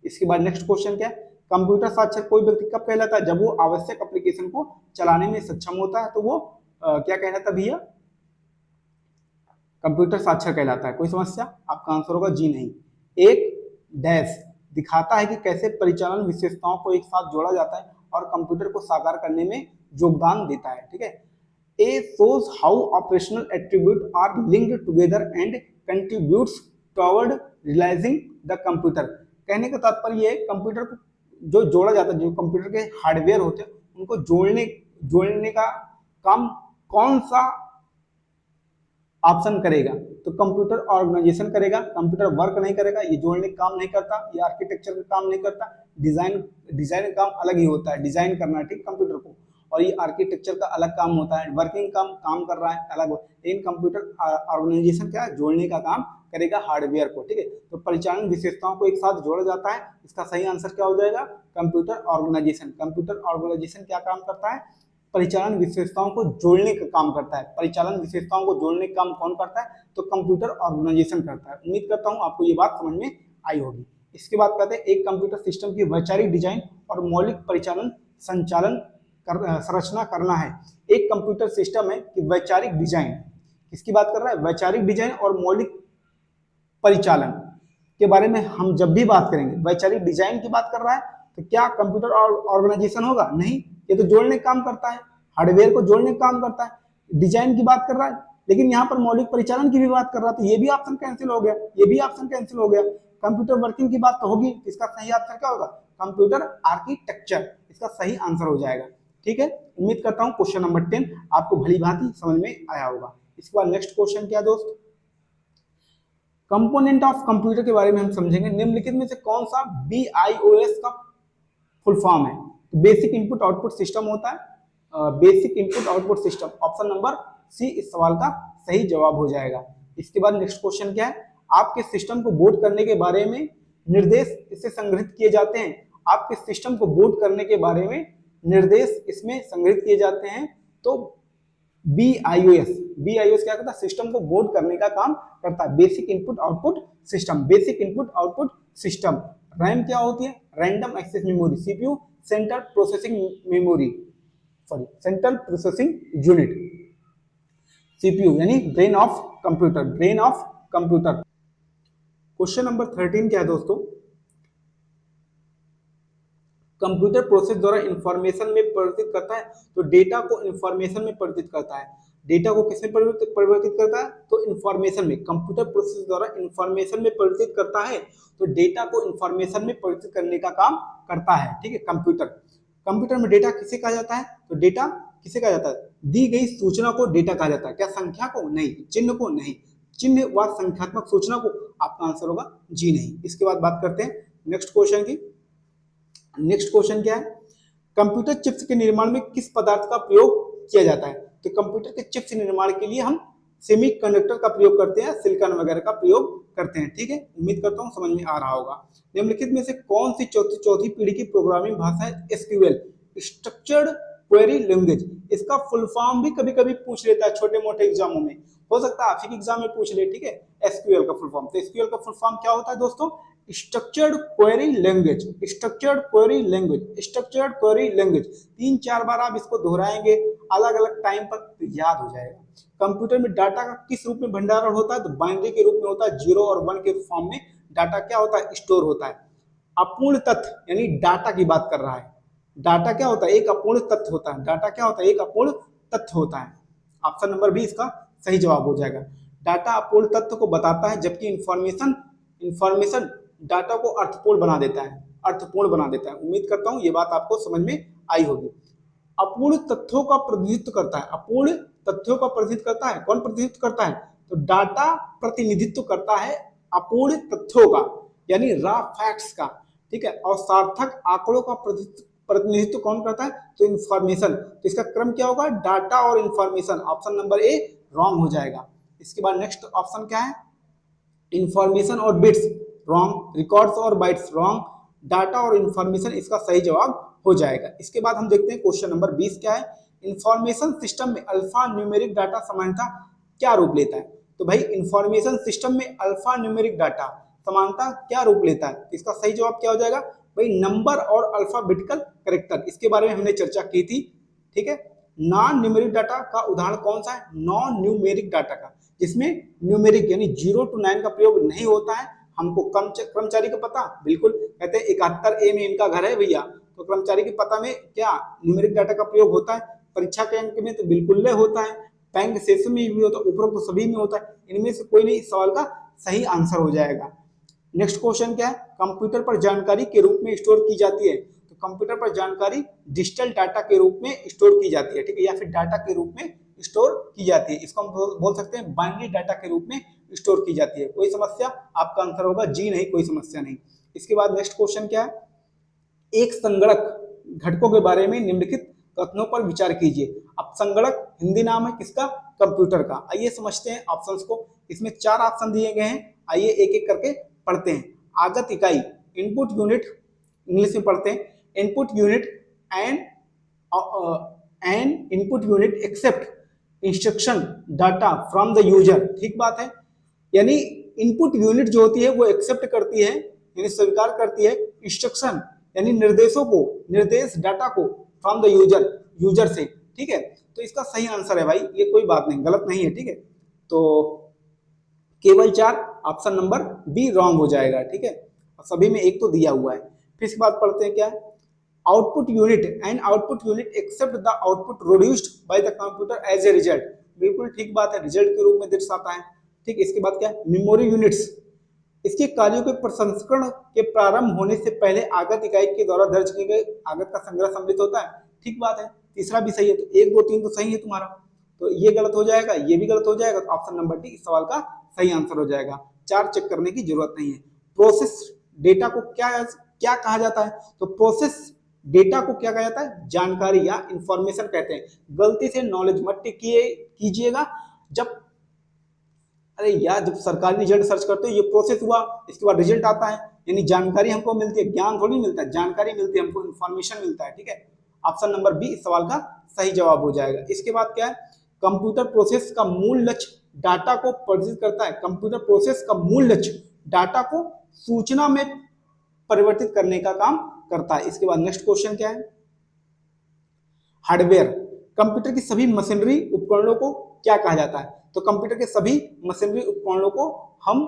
[SPEAKER 1] इसके बाद नेक्स्ट क्वेश्चन क्या है, कंप्यूटर साक्षर कोई व्यक्ति कब कहलाता है, जब वो आवश्यक एप्लीकेशन को चलाने में सक्षम होता है, तो वो क्या कहलाता है भैया, कंप्यूटर साक्षर कहलाता है। कोई समस्या, आपका आंसर होगा जी नहीं। एक डैश दिखाता है कि कैसे परिचालन विशेषताओं को एक साथ जोड़ा जाता है और कंप्यूटर को साकार करने में योगदान देता है। ठीक है, ए shows how operational attributes are linked together and contributes toward realizing the computer। कहने का तात्पर्य है कंप्यूटर को जो जोड़ा जाता है, जो कंप्यूटर के हार्डवेयर होते हैं उनको जोड़ने का काम कौन सा ऑप्शन करेगा, तो कंप्यूटर ऑर्गेनाइजेशन करेगा। कंप्यूटर वर्क नहीं करेगा, ये जोड़ने का काम नहीं करता, ये आर्किटेक्चर का काम नहीं करता। डिजाइन का काम अलग ही होता है, डिजाइन करना, ठीक, कंप्यूटर को, और ये आर्किटेक्चर का अलग काम होता है, वर्किंग काम कर रहा है अलग। लेकिन कंप्यूटर ऑर्गेनाइजेशन क्या है, जोड़ने का काम करेगा हार्डवेयर को। ठीक है, तो परिचालन विशेषताओं को एक साथ जोड़ा जाता है। इसका सही आंसर क्या हो जाएगा, कंप्यूटर ऑर्गेनाइजेशन। कंप्यूटर ऑर्गेनाइजेशन क्या काम करता है, परिचालन विशेषताओं को जोड़ने का काम करता है। परिचालन विशेषताओं को जोड़ने का काम कौन करता है, तो कंप्यूटर ऑर्गेनाइजेशन करता है। उम्मीद करता हूं आपको ये बात समझ में आई होगी। इसके बाद कहते हैं एक कंप्यूटर सिस्टम की वैचारिक डिजाइन और मौलिक परिचालन संचालन संरचना करना है। एक कंप्यूटर सिस्टम है कि वैचारिक डिजाइन किसकी बात कर रहा है, वैचारिक डिजाइन और मौलिक परिचालन के बारे में हम जब भी बात करेंगे, वैचारिक डिजाइन की बात कर रहा है, तो क्या कंप्यूटर ऑर्गेनाइजेशन होगा, नहीं, ये तो जोड़ने का काम करता है, हार्डवेयर को जोड़ने का काम करता है। डिजाइन की बात कर रहा है, लेकिन यहाँ पर मौलिक परिचालन की भी बात कर रहा है, तो ये भी ऑप्शन कैंसिल हो गया, ये भी ऑप्शन कैंसिल हो गया। कंप्यूटर वर्किंग की बात तो होगी, इसका सही आंसर क्या होगा, कंप्यूटर आर्किटेक्चर, इसका सही आंसर हो जाएगा। ठीक है, उम्मीद करता हूं क्वेश्चन नंबर 10 आपको भली भांति समझ में आया होगा। इसके बाद नेक्स्ट क्वेश्चन क्या दोस्त, कंपोनेंट ऑफ कंप्यूटर के बारे में हम समझेंगे। निम्नलिखित में से कौन सा BIOS का फुल फॉर्म है, बेसिक इनपुट आउटपुट सिस्टम होता है, basic input output system. Option number C इस सवाल का सही जवाब हो जाएगा। इसके बाद नेक्स्ट क्वेश्चन क्या है, आपके सिस्टम को बूट करने के बारे में निर्देश इससे संग्रहित किए जाते हैं। आपके सिस्टम को बूट करने के बारे में निर्देश इसमें संग्रहित किए जाते हैं। तो BIOS क्या करता है, सिस्टम को बूट करने का काम करता है, basic input output system. Basic input output system. RAM क्या होती है, random access memory. CPU central processing memory, sorry central processing unit. CPU यानी brain of computer, brain of computer. Question number 13 क्या है दोस्तों, कंप्यूटर प्रोसेस द्वारा information में परिवर्तित करता है, तो डेटा को इंफॉर्मेशन में परिवर्तित करता है। डेटा को किसमें परिवर्तित करता है, तो इंफॉर्मेशन में। कंप्यूटर प्रोसेस द्वारा इंफॉर्मेशन में परिवर्तित करता है, तो डेटा को इंफॉर्मेशन में परिवर्तित करने का काम करता है। ठीक है, कंप्यूटर में डेटा किसे कहा जाता है, तो डेटा किसे कहा जाता है, दी गई सूचना को डेटा कहा जाता है। क्या संख्या को, नहीं, चिन्ह को नहीं, चिन्ह व संख्यात्मक सूचना को। आपका आंसर होगा जी नहीं। इसके बाद बात करते हैं नेक्स्ट क्वेश्चन की। नेक्स्ट क्वेश्चन क्या है, कंप्यूटर चिप्स के निर्माण में किस पदार्थ का प्रयोग किया जाता है, तो कंप्यूटर के चिप्स निर्माण के लिए हम सेमीकंडक्टर का प्रयोग करते हैं, सिलिकॉन वगैरह का प्रयोग करते हैं। ठीक है, उम्मीद करता हूं समझ में आ रहा होगा। निम्नलिखित में से कौन सी चौथी पीढ़ी की प्रोग्रामिंग भाषा है, SQL, स्ट्रक्चर्ड क्वेरी लैंग्वेज। इसका फुल फॉर्म भी कभी कभी पूछ लेता है छोटे मोटे एग्जामों में, हो सकता है आप ही एग्जाम में पूछ ले। ठीक है, SQL का फुल फॉर्म, तो SQL का फुल फॉर्म क्या होता है दोस्तों, structured query language, structured query language, structured query language. 3-4 बार आप इसको दोहराएंगे अलग अलग टाइम पर तो याद हो जाएगा। कंप्यूटर में डाटा का किस रूप में भंडारण होता है, तो बाइनरी के रूप में होता है, 0 और 1 के फॉर्म में डाटा क्या होता है, स्टोर होता है। अपूर्ण तथ्य यानी डाटा की बात कर रहा है, डाटा क्या होता है, एक अपूर्ण तथ्य होता है। डाटा क्या होता है, एक अपूर्ण तथ्य होता है। ऑप्शन नंबर बी इसका सही जवाब हो जाएगा। डाटा अपूर्ण तथ्य को बताता है, जबकि इंफॉर्मेशन डाटा को अर्थपूर्ण बना देता है, अर्थपूर्ण बना देता है। उम्मीद करता हूं ये बात आपको समझ में आई होगी। अपूर्ण तथ्यों का प्रतिनिधित्व करता है, अपूर्ण तथ्यों का प्रतिनिधित्व करता है, कौन प्रतिनिधित्व करता है, तो डाटा प्रतिनिधित्व करता है अपूर्ण तथ्यों का, यानी रॉ फैक्ट्स का। ठीक है, और सार्थक आंकड़ों का प्रतिनिधित्व कौन करता है? तो इंफॉर्मेशन। तो इसका क्रम क्या होगा? डाटा और information. Option number A wrong हो जाएगा। इसके बाद नेक्स्ट ऑप्शन क्या है? इंफॉर्मेशन और बिट्स रॉन्ग, रिकॉर्ड्स और बाइट्स रॉन्ग, डाटा और इंफॉर्मेशन इसका सही जवाब हो जाएगा। इसके बाद हम देखते हैं क्वेश्चन नंबर 20 क्या है? इंफॉर्मेशन सिस्टम में अल्फा न्यूमेरिक डाटा समानता क्या रूप लेता है? तो भाई इंफॉर्मेशन सिस्टम में अल्फा न्यूमेरिक डाटा समानता क्या रूप लेता है? इसका सही जवाब क्या हो जाएगा? भाई नंबर और अल्फाबेटिकल कैरेक्टर। इसके बारे में हमने चर्चा की थी, ठीक है। नॉन न्यूमेरिक डाटा का उदाहरण कौन सा है? नॉन न्यूमेरिक डाटा का, जिसमें न्यूमेरिक यानी 0 to 9 का प्रयोग नहीं होता है। हमको कर्मचारी का पता, बिल्कुल कहते हैं 71 ए में इनका घर है भैया, तो कर्मचारी के पता में क्या न्यूमेरिक डाटा का प्रयोग होता है? परीक्षा के अंक में तो बिल्कुल होता है, बैंक शेष में भी होता है, उपरोक्त तो सभी में होता है। इनमें से कोई नहीं इस सवाल का सही आंसर हो जाएगा। नेक्स्ट क्वेश्चन क्या है? कंप्यूटर पर जानकारी के रूप में स्टोर की जाती है। तो कंप्यूटर पर जानकारी डिजिटल डाटा के रूप में स्टोर की जाती है, ठीक है, या फिर डाटा के रूप में स्टोर की जाती है। इसको हम बोल सकते हैं बाइनरी डाटा के रूप में स्टोर की जाती है। कोई समस्या? आपका आंसर होगा जी नहीं, कोई समस्या नहीं। इसके बाद नेक्स्ट क्वेश्चन क्या है? एक संगणक घटकों के बारे में निम्नलिखित कथनों पर विचार कीजिए। अब संगणक हिंदी नाम है किसका? कंप्यूटर का। आइए समझते हैं ऑप्शंस को। इसमें 4 ऑप्शन दिए गए हैं, आइए एक एक करके पढ़ते हैं। आगत इकाई, इनपुट यूनिट, इंग्लिश में पढ़ते हैं, input unit and input unit accept instruction data from the user. ठीक बात है, यानी इनपुट यूनिट जो होती है वो एक्सेप्ट करती है यानी स्वीकार करती है इंस्ट्रक्शन यानी निर्देशों को, निर्देश डाटा को फ्रॉम द यूजर से, ठीक है। तो इसका सही आंसर है भाई, ये कोई बात नहीं, गलत नहीं है, ठीक है। तो केवल 4, ऑप्शन नंबर बी रॉन्ग हो जाएगा, ठीक है। सभी में एक तो दिया हुआ है। फिर इसके बाद पढ़ते हैं क्या? Output unit and output unit accept the output produced by the computer as a result. बिल्कुल ठीक बात है, रिजल्ट के रूप में दर्शाता है, ठीक। इसके बाद क्या? मेमोरी यूनिट्स, इसके कार्यों के प्रसंस्करण के प्रारंभ होने से पहले आगत इकाई के द्वारा दर्ज किए गए आगत का संग्रह सम्मिलित होता है। ठीक बात है, तीसरा भी सही है, तो 1 2 3 तो सही है तुम्हारा, तो ये गलत हो जाएगा, ये भी गलत हो जाएगा, तो ऑप्शन नंबर डी इस सवाल का सही आंसर हो जाएगा। 4 चेक करने की जरूरत नहीं है। प्रोसेस डेटा को क्या क्या कहा जाता है? तो प्रोसेस डेटा को क्या कहा जाता है? जानकारी या इंफॉर्मेशन कहते हैं। गलती से नॉलेज मत कीजिएगा। जब अरे यार, जब सरकारी रिजल्ट सर्च करते हो, ये प्रोसेस हुआ, इसके बाद रिजल्ट आता है, यानी जानकारी हमको मिलती है, ज्ञान थोड़ी मिलता है, जानकारी मिलती है हमको, इंफॉर्मेशन मिलता है, ठीक है। ऑप्शन नंबर बी इस सवाल का सही जवाब हो जाएगा। इसके बाद क्या है? कंप्यूटर प्रोसेस का मूल लक्ष्य डाटा को प्रदर्शित करता है। कंप्यूटर प्रोसेस का मूल लक्ष्य डाटा को सूचना में परिवर्तित करने का काम करता है। इसके बाद नेक्स्ट क्वेश्चन क्या है? हार्डवेयर, कंप्यूटर की सभी मशीनरी उपकरणों को क्या कहा जाता है? तो कंप्यूटर के सभी मशीनरी उपकरणों को हम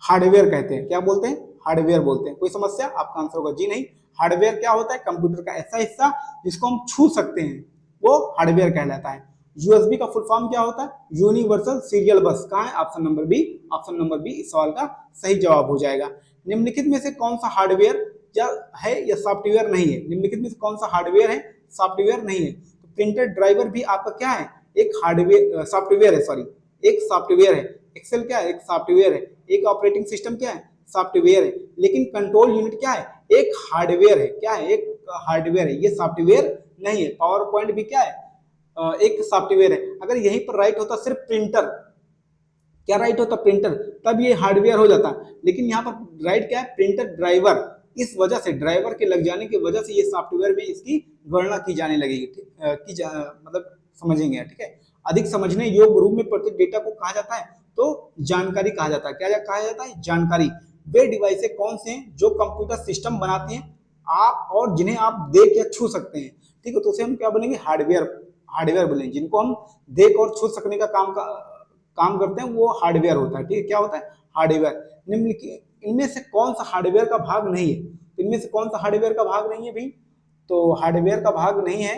[SPEAKER 1] हार्डवेयर कहते हैं। क्या बोलते हैं? हार्डवेयर बोलते हैं। कोई समस्या? आपका आंसर होगा जी नहीं। हार्डवेयर क्या होता है? कंप्यूटर का ऐसा हिस्सा जिसको हम छू सकते हैं, वो हार्डवेयर कहलाता है। यूएसबी का फुल फॉर्म क्या होता है? Universal serial bus. कहाँ है? Option number B. Option number B इस सवाल का सही जवाब हो जाएगा। निम्नलिखित में से कौन सा हार्डवेयर है या सॉफ्टवेयर नहीं है? निम्नलिखित में से कौन सा हार्डवेयर है, सॉफ्टवेयर नहीं है? तो प्रिंटर ड्राइवर भी आपका क्या है? एक हार्डवेयर सॉफ्टवेयर है, सॉरी, एक सॉफ्टवेयर है। एक्सेल क्या है? एक सॉफ्टवेयर है। एक ऑपरेटिंग सिस्टम क्या है? सॉफ्टवेयर है। लेकिन कंट्रोल यूनिट क्या है? एक हार्डवेयर है। क्या है? एक हार्डवेयर है, ये सॉफ्टवेयर नहीं है। पावर पॉइंट भी क्या है? एक सॉफ्टवेयर है। अगर यहीं पर राइट होता सिर्फ प्रिंटर, क्या राइट होता? प्रिंटर, तब ये हार्डवेयर हो जाता। लेकिन यहाँ पर राइट क्या है? Printer driver. इस वजह से, ड्राइवर के लग जाने की वजह से ये सॉफ्टवेयर में इसकी गणना की जाने लगेगी, मतलब समझेंगे, ठीक है। अधिक समझने योग्य रूप में प्रत्येक डेटा को कहा जाता है, तो जानकारी कहा जाता है। क्या कहा जाता है? जानकारी। वे डिवाइसें कौन से हैं जो कंप्यूटर सिस्टम बनाती हैं आप और जिन्हें आप देख या छू सकते हैं, ठीक है। तो उसे हम क्या बोलेंगे? हार्डवेयर बोलेंगे। जिनको हम देख और छू सकने का काम करते हैं, वो हार्डवेयर होता है, ठीक है। क्या होता है? हार्डवेयर। निम्नलिखित इनमें से कौन सा हार्डवेयर का भाग नहीं है? इनमें से कौन सा हार्डवेयर का भाग नहीं है भाई? तो हार्डवेयर का भाग नहीं है,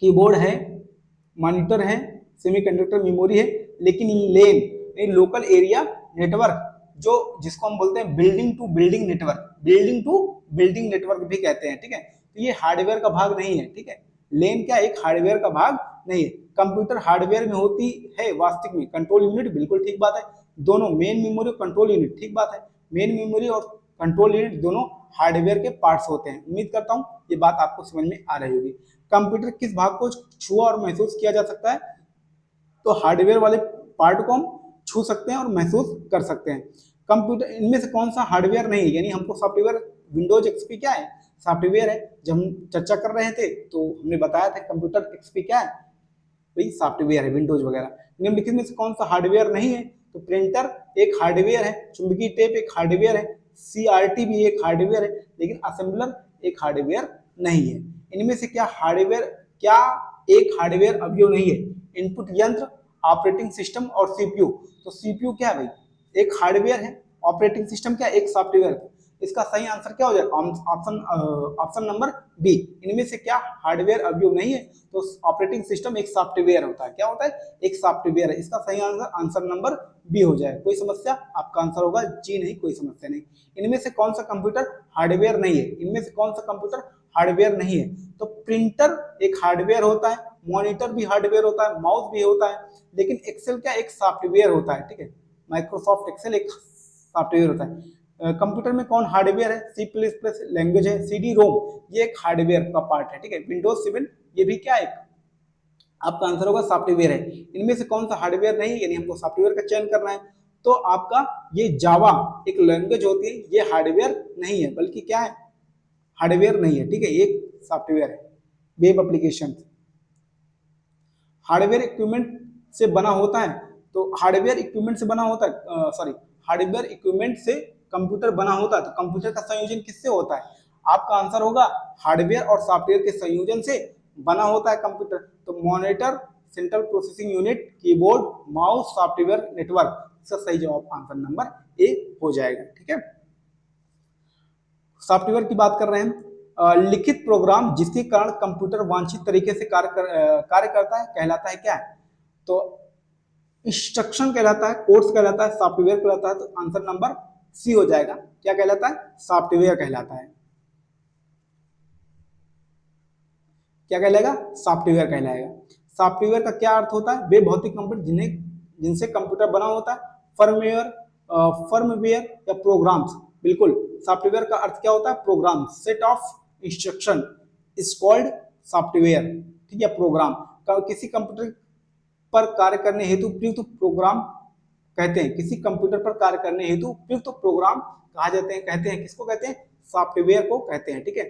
[SPEAKER 1] कीबोर्ड है, मॉनिटर है, सेमीकंडक्टर मेमोरी है, लेकिन लेन लोकल एरिया नेटवर्क, जो जिसको हम बोलते हैं बिल्डिंग टू बिल्डिंग नेटवर्क भी कहते हैं, ठीक है। तो ये हार्डवेयर का भाग नहीं है, ठीक है। लेन क्या? एक हार्डवेयर का भाग नहीं है। कंप्यूटर हार्डवेयर में होती है वास्तविक में कंट्रोल यूनिट, बिल्कुल ठीक बात है। दोनों मेन मेमोरी और कंट्रोल यूनिट, ठीक बात है। मेन मेमोरी और कंट्रोल यूनिट दोनों हार्डवेयर के पार्ट्स होते हैं। उम्मीद करता हूँ ये बात आपको समझ में आ रही होगी। कंप्यूटर किस भाग को छुआ और महसूस किया जा सकता है? तो हार्डवेयर वाले पार्ट को हम छू सकते हैं और महसूस कर सकते हैं। कंप्यूटर इनमें से कौन सा हार्डवेयर नहीं है? यानी हमको सॉफ्टवेयर विंडोज एक्सपी क्या है? सॉफ्टवेयर है। जब हम चर्चा कर रहे थे तो हमने बताया था कंप्यूटर एक्सपी क्या है भाई? सॉफ्टवेयर है, विंडोज वगैरह। निम्नलिखित में से कौन सा हार्डवेयर नहीं है? तो प्रिंटर एक हार्डवेयर है, चुंबकीय टेप एक हार्डवेयर है, सीआरटी भी एक हार्डवेयर है, लेकिन असेंबलर एक हार्डवेयर नहीं है। इनमें से क्या एक हार्डवेयर अवयव नहीं है? इनपुट यंत्र, ऑपरेटिंग सिस्टम और सीपीयू। तो सीपीयू क्या है भाई? एक हार्डवेयर है। ऑपरेटिंग सिस्टम क्या है? एक सॉफ्टवेयर। इसका सही आंसर क्या हो जाएगा? Option number B. इनमें से क्या हार्डवेयर अवयव नहीं है? तो ऑपरेटिंग सिस्टम एक सॉफ्टवेयर होता है। क्या होता है? एक सॉफ्टवेयर है। इसका सही आंसर नंबर बी हो जाएगा। कोई समस्या? आपका आंसर होगा जी नहीं, कोई समस्या नहीं। इनमें से कौन सा कंप्यूटर हार्डवेयर नहीं है? इनमें से कौन सा कंप्यूटर हार्डवेयर नहीं है? तो प्रिंटर एक हार्डवेयर होता है, मॉनिटर भी हार्डवेयर होता है, माउस भी होता है, लेकिन एक्सेल क्या एक सॉफ्टवेयर होता है। ठीक है, माइक्रोसॉफ्ट एक्सेल एक सॉफ्टवेयर होता है। कंप्यूटर में कौन हार्डवेयर है? सी प्लस प्लस लैंग्वेज है, सीडी रोम ये एक हार्डवेयर का पार्ट है। ठीक है, विंडोज 7 ये भी क्या है? आपका आंसर होगा सॉफ्टवेयर है। इनमें से कौन सा हार्डवेयर नहीं? यानी हमको सॉफ्टवेयर का चयन करना है। तो आपका ये जावा एक लैंग्वेज होती है, ये हार्डवेयर नहीं है, बल्कि क्या है? हार्डवेयर नहीं है। ठीक है, एक सॉफ्टवेयर है। वेब एप्लीकेशन हार्डवेयर इक्विपमेंट से बना होता है। तो हार्डवेयर इक्विपमेंट से बना होता है, सॉरी, हार्डवेयर इक्विपमेंट से कंप्यूटर बना होता है। तो कंप्यूटर का संयोजन किससे होता है? आपका आंसर होगा हार्डवेयर और सॉफ्टवेयर के संयोजन से बना होता है कंप्यूटर। तो monitor, central processing unit, keyboard, mouse, software network, इसका सही जवाब आंसर नंबर ए हो जाएगा। ठीक है, सॉफ्टवेयर की बात कर रहे हैं। लिखित प्रोग्राम जिसके कारण कंप्यूटर वांछित तरीके से कार्य करता है कहलाता है क्या है? तो इंस्ट्रक्शन कहलाता है, कोड्स कहलाता है, सॉफ्टवेयर कहलाता है। तो आंसर नंबर सी हो जाएगा। क्या कहलाता है? सॉफ्टवेयर कहलाता है। क्या कहलाएगा? सॉफ्टवेयर कहलाएगा। सॉफ्टवेयर का क्या अर्थ होता है? वे भौतिक कंप्यूटर जिनसे कंप्यूटर बना होता है। फर्मवेयर या प्रोग्राम्स। बिल्कुल, सॉफ्टवेयर का अर्थ क्या होता है? Program, set of instruction is called software. ठीक है, प्रोग्राम किसी कंप्यूटर पर कार्य करने हेतु प्रयुक्त प्रोग्राम कहते हैं। किसी कंप्यूटर पर कार्य करने हेतु प्रयुक्त प्रोग्राम कहा जाते हैं, कहते हैं किसको कहते हैं? सॉफ्टवेयर को कहते हैं। ठीक है,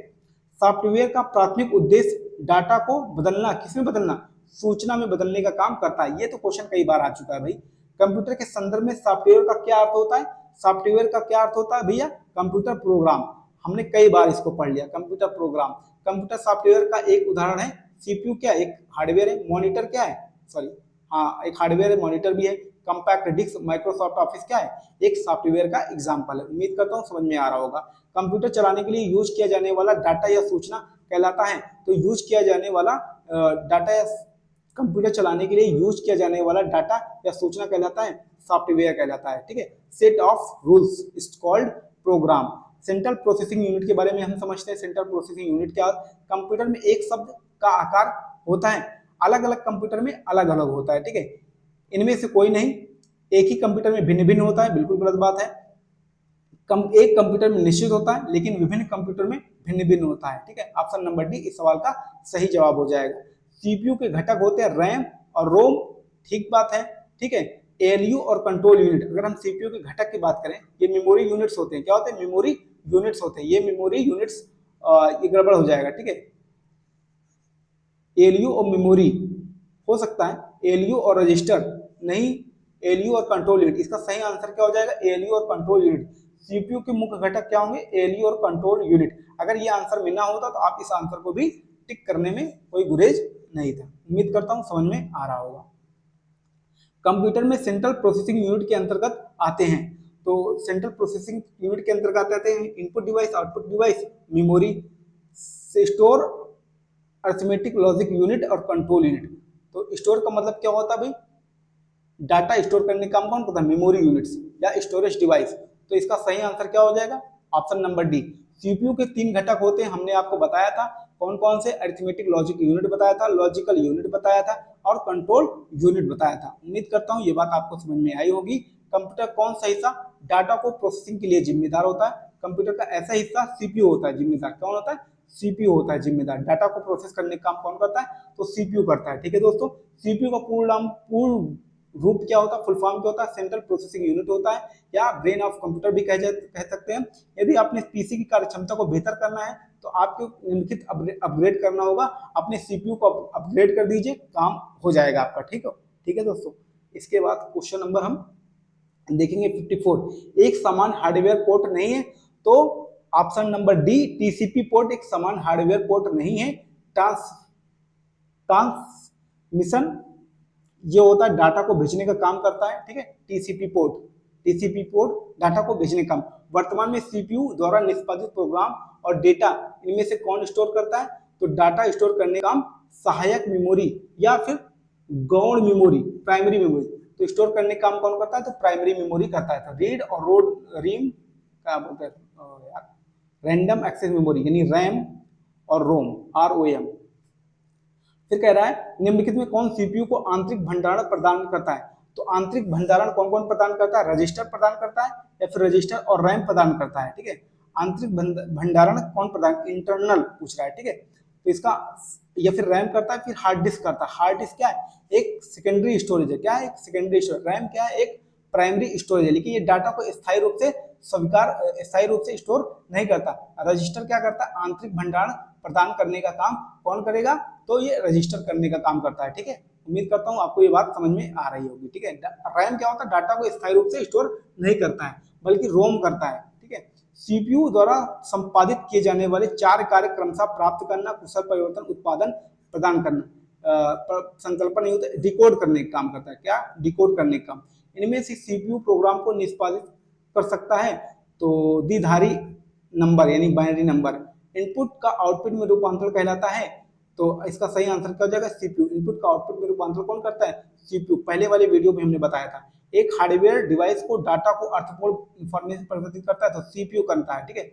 [SPEAKER 1] सॉफ्टवेयर का प्राथमिक उद्देश्य डाटा को बदलना, किसमें बदलना? सूचना में बदलने का काम करता है। ये तो क्वेश्चन कई बार आ चुका है भाई। कंप्यूटर के संदर्भ में सॉफ्टवेयर का क्या अर्थ होता है? सॉफ्टवेयर का क्या अर्थ होता है भैया? Computer program. हमने कई बार इसको पढ़ लिया, कंप्यूटर प्रोग्राम। कंप्यूटर सॉफ्टवेयर का एक उदाहरण है सीपीयू। क्या एक हार्डवेयर है? मॉनिटर क्या है? सॉरी, हाँ, एक हार्डवेयर है, मॉनिटर भी है। कंपैक्ट डिस्क, माइक्रोसॉफ्ट ऑफिस क्या है? एक सॉफ्टवेयर का एग्जांपल है। उम्मीद करता हूँ समझ में आ रहा होगा। कंप्यूटर चलाने के लिए यूज किया जाने वाला डाटा या सूचना कहलाता है। तो यूज किया जाने वाला डाटा या कंप्यूटर चलाने के लिए यूज किया जाने वाला डाटा या सूचना कहलाता है सॉफ्टवेयर कहलाता है। ठीक है, set of rules is called programme. Central processing unit के बारे में हम समझते हैं। सेंट्रल प्रोसेसिंग यूनिट क्या? कंप्यूटर में एक शब्द का आकार होता है, अलग अलग कंप्यूटर में अलग अलग होता है। ठीक है, इनमें से कोई नहीं। एक ही कंप्यूटर में भिन्न भिन्न होता है, बिल्कुल गलत बात है। एक कंप्यूटर में निश्चित होता है, लेकिन विभिन्न कंप्यूटर में भिन्न भिन्न होता है। ठीक है, ऑप्शन नंबर डी इस सवाल का सही जवाब हो जाएगा। सीपीयू के घटक होते हैं रैम और रोम। ठीक बात है। ठीक है, एएलयू और कंट्रोल यूनिट। अगर हम सीपीयू के घटक की बात करें, ये मेमोरी यूनिट्स होते हैं। क्या होते हैं? मेमोरी यूनिट्स होते हैं। ये मेमोरी यूनिट्स, ये गड़बड़ हो जाएगा। ठीक है, एएलयू और मेमोरी हो सकता है, एएलयू और रजिस्टर नहीं, एएलयू और कंट्रोल यूनिट। इसका सही आंसर क्या हो जाएगा? एएलयू और कंट्रोल यूनिट। सीपीयू के मुख्य घटक क्या होंगे? एएलयू और कंट्रोल यूनिट। अगर ये आंसर मिलना होता तो आप इस आंसर को भी टिक करने में कोई गुरेज नहीं था। उम्मीद करता हूं समझ में आ रहा होगा। कंप्यूटर में सेंट्रल प्रोसेसिंग यूनिट के अंतर्गत आते हैं। तो सेंट्रल प्रोसेसिंग यूनिट के अंतर्गत आते हैं input device, output device, memory, store, arithmetic logic unit और कंट्रोल यूनिट। तो स्टोर का मतलब क्या होता है भाई? डाटा स्टोर करने का काम कौन करता है? मेमोरी यूनिट्स या स्टोरेज डिवाइस। तो इसका सही आंसर क्या हो जाएगा? Option number D. सीपीयू के 3 घटक होते हैं, हमने आपको बताया था कौन कौन से? अरिथमेटिक लॉजिक यूनिट बताया था, लॉजिकल यूनिट बताया था और कंट्रोल यूनिट बताया था। उम्मीद करता हूं ये बात आपको समझ में आई होगी। कंप्यूटर कौन सा हिस्सा डाटा को प्रोसेसिंग के लिए जिम्मेदार होता है? कंप्यूटर का ऐसा हिस्सा सीपीयू होता है जिम्मेदार। कौन होता है? सीपीयू होता है जिम्मेदार। डाटा को प्रोसेस करने का काम कौन करता है? तो सीपीयू करता है। ठीक है दोस्तों, सीपीयू का पूर्ण रूप क्या होता है, फुल फॉर्म क्या होता है? सेंट्रल प्रोसेसिंग यूनिट होता है, या ब्रेन ऑफ कंप्यूटर भी कह सकते हैं। यदि आपने पीसी की कार्यक्षमता को बेहतर करना है तो आपको निम्नलिखित अपग्रेड करना होगा, अपने सीपीयू को अपग्रेड कर दीजिए, काम हो जाएगा आपका। ठीक है दोस्तों। इसके बाद क्वेश्चन नंबर हम देखेंगे 54। एक समान हार्डवेयर पोर्ट नहीं है, तो option number D TCP port एक समान हार्डवेयर पोर्ट नहीं है। ट्रांसमिशन ये होता है डाटा को भेजने का काम करता है। ठीक है, टीसीपी पोर्ट डाटा को भेजने का काम। वर्तमान में सीपीयू द्वारा निष्पादित प्रोग्राम और डेटा इनमें से कौन स्टोर करता है? तो डाटा स्टोर करने का काम सहायक मेमोरी या फिर गौण मेमोरी, प्राइमरी मेमोरी। तो स्टोर करने का काम कौन करता है? तो प्राइमरी मेमोरी करता है। तो रीड और रीम क्या बोलते हैं यार, रैंडम एक्सेस मेमोरी यानी रैम और रोम, ROM। फिर कह रहा है निम्नलिखित में कौन सीपीयू को आंतरिक भंडारण प्रदान करता है? तो आंतरिक भंडारण कौन कौन प्रदान करता है? रजिस्टर प्रदान करता है, या फिर रजिस्टर और रैम प्रदान करता है। ठीक है, आंतरिक भंडारण कौन प्रदान, इंटरनल पूछ रहा है। ठीक है, तो इसका या फिर रैम करता है, फिर हार्ड डिस्क करता है। हार्ड डिस्क क्या है? एक सेकेंडरी स्टोरेज है। क्या है? एक सेकेंडरी स्टोरेज। रैम क्या है? एक प्राइमरी स्टोरेज है, लेकिन ये डाटा को स्थायी रूप से स्टोर नहीं करता। रजिस्टर क्या करता है? आंतरिक भंडारण प्रदान करने का काम कौन करेगा? तो ये रजिस्टर करने का काम करता है। ठीक है, उम्मीद करता हूं आपको ये बात समझ में आ रही होगी। ठीक है, रैम क्या होता है? डाटा को स्थायी रूप से स्टोर नहीं करता है, बल्कि रोम करता है। ठीक है, सीपीयू द्वारा संपादित किए जाने वाले 4 कार्य क्रमशः प्राप्त करना, कुशल परिवर्तन, उत्पादन प्रदान करना, संकल्पना नहीं होता, डिकोड करने का काम करता है। क्या? डिकोड करने का काम। इनमें से सीपीयू प्रोग्राम को निष्पादित कर सकता है तो द्विधारी नंबर यानी बाइनरी नंबर। इनपुट का आउटपुट में रूपांतरण कहलाता है, तो इसका सही आंसर क्या हो जाएगा? सीपीयू। इनपुट का आउटपुट में रूपांतरण कौन करता है? सीपीयू। पहले वाले वीडियो में हमने बताया था। एक हार्डवेयर डिवाइस को डाटा को अर्थपूर्ण इंफॉर्मेशन परिवर्तित करता है तो सीपीयू करता है। ठीक है,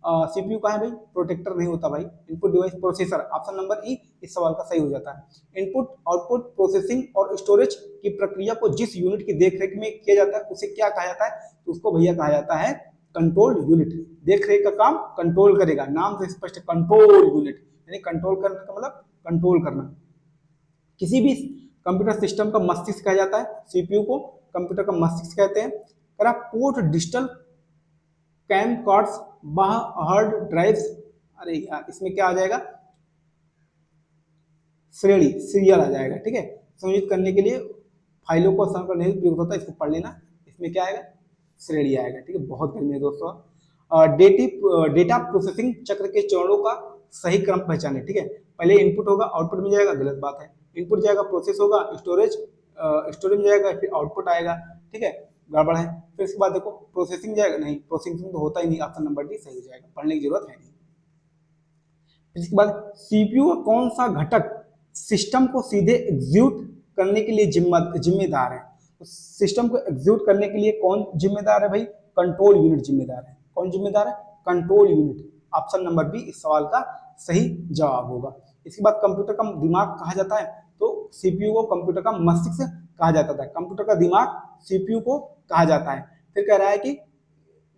[SPEAKER 1] सीपीयू का है भाई? प्रोटेक्टर नहीं होता भाई। Input device processor, option number ई इस सवाल का सही हो जाता है। इनपुट आउटपुट प्रोसेसिंग और स्टोरेज की प्रक्रिया को जिस यूनिट की देखरेख में किया जाता है उसे क्या कहा जाता है? तो उसको भैया कहा जाता है कंट्रोल यूनिट। देखरेख का काम कंट्रोल करेगा, नाम से स्पष्ट, कंट्रोल यूनिट यानी कंट्रोल करने का मतलब कंट्रोल करना। किसी भी कंप्यूटर सिस्टम का मस्तिष्क कहा जाता है, सीपीयू को कंप्यूटर का मस्तिष्क कहते हैं। Port digital cam cards, hard drives, अरे यार इसमें क्या आ जाएगा? सीरियल आ जाएगा। ठीक है, संयोजित करने के लिए फाइलों को स्थान पर नहीं उपयोग होता, इसको पढ़ लेना। इसमें क्या आएगा? श्रेणी आएगा। ठीक है, बहुत गर्मी है दोस्तों। डेटा प्रोसेसिंग चक्र के चरणों का सही क्रम पहचाने। ठीक है, पहले इनपुट होगा, आउटपुट में जाएगा, गलत बात है। इनपुट जाएगा, प्रोसेस होगा, स्टोरेज में जाएगा, फिर आउटपुट आएगा। ठीक है, गड़बड़ है। फिर इसके बाद देखो प्रोसेसिंग जाएगा, नहीं प्रोसेसिंग तो होता ही नहीं, ऑप्शन नंबर डी सही हो जाएगा, पढ़ने की जरूरत है नहीं। इसके बाद सीपीयू का कौन सा घटक सिस्टम को सीधे एग्जीक्यूट करने के लिए जिम्मेदार है? तो सिस्टम को एग्जीक्यूट करने के लिए कौन जिम्मेदार है भाई? कंट्रोल यूनिट जिम्मेदार है। कौन जिम्मेदार है? Control unit. Option number B इस सवाल का सही जवाब होगा। इसके बाद कंप्यूटर का दिमाग कहा जाता है, तो सीपीयू को कंप्यूटर का मस्तिष्क कहा जाता है। कंप्यूटर का दिमाग सीपीयू को कहा जाता है। फिर कह रहा है कि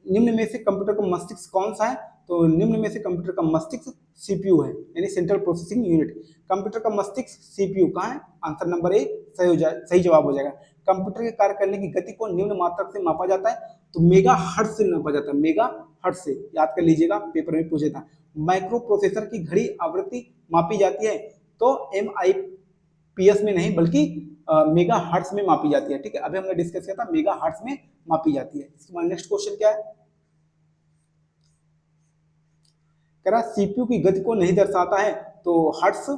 [SPEAKER 1] निम्न में से कंप्यूटर का मस्तिष्क कौन सा है? तो निम्न में से कंप्यूटर का मस्तिष्क सीपीयू है, यानी सेंट्रल प्रोसेसिंग यूनिट। कंप्यूटर का मस्तिष्क सीपीयू कहाँ है? आंसर नंबर ए सही जवाब हो जाएगा। कंप्यूटर के कार्य करने की गति को निम्न मात्रक से मापा जाता है, तो मेगा हर्ट्ज से मापा जाता है। मेगा हर्ट्ज से, याद कर लीजिएगा, पेपर में पूछा था। माइक्रो प्रोसेसर की घड़ी आवृत्ति मापी जाती है, तो MIPS में नहीं बल्कि मेगा हर्ट्ज में मापी जाती है। ठीक है, अभी हमने डिस्कस किया था, मेगा हर्ट्ज में मापी जाती है। इसके बाद नेक्स्ट क्वेश्चन क्या है? कह रहा सीपीयू की गति को नहीं दर्शाता है, तो हर्ट्ज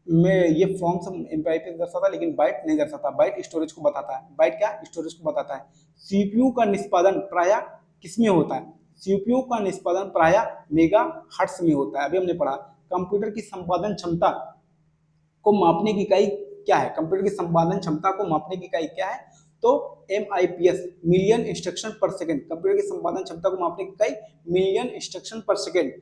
[SPEAKER 1] में ये फ्रॉम्स MIPS दर्शाता है, लेकिन बाइट नहीं दर्शाता। बाइट स्टोरेज को बताता है। बाइट क्या? स्टोरेज को बताता है। सीपीयू का निष्पादन प्रायः किसमें होता है? सीपीयू का निष्पादन प्रायः मेगा हर्ट्ज में होता है। अभी हमने पढ़ा कंप्यूटर की संपादन क्षमता को मापने की इकाई क्या है? कंप्यूटर की संपादन क्षमता को मापने की इकाई क्या है? तो MIPS, मिलियन इंस्ट्रक्शन पर सेकंड। कंप्यूटर की संपादन क्षमता को मापने की इकाई मिलियन इंस्ट्रक्शन पर सेकंड।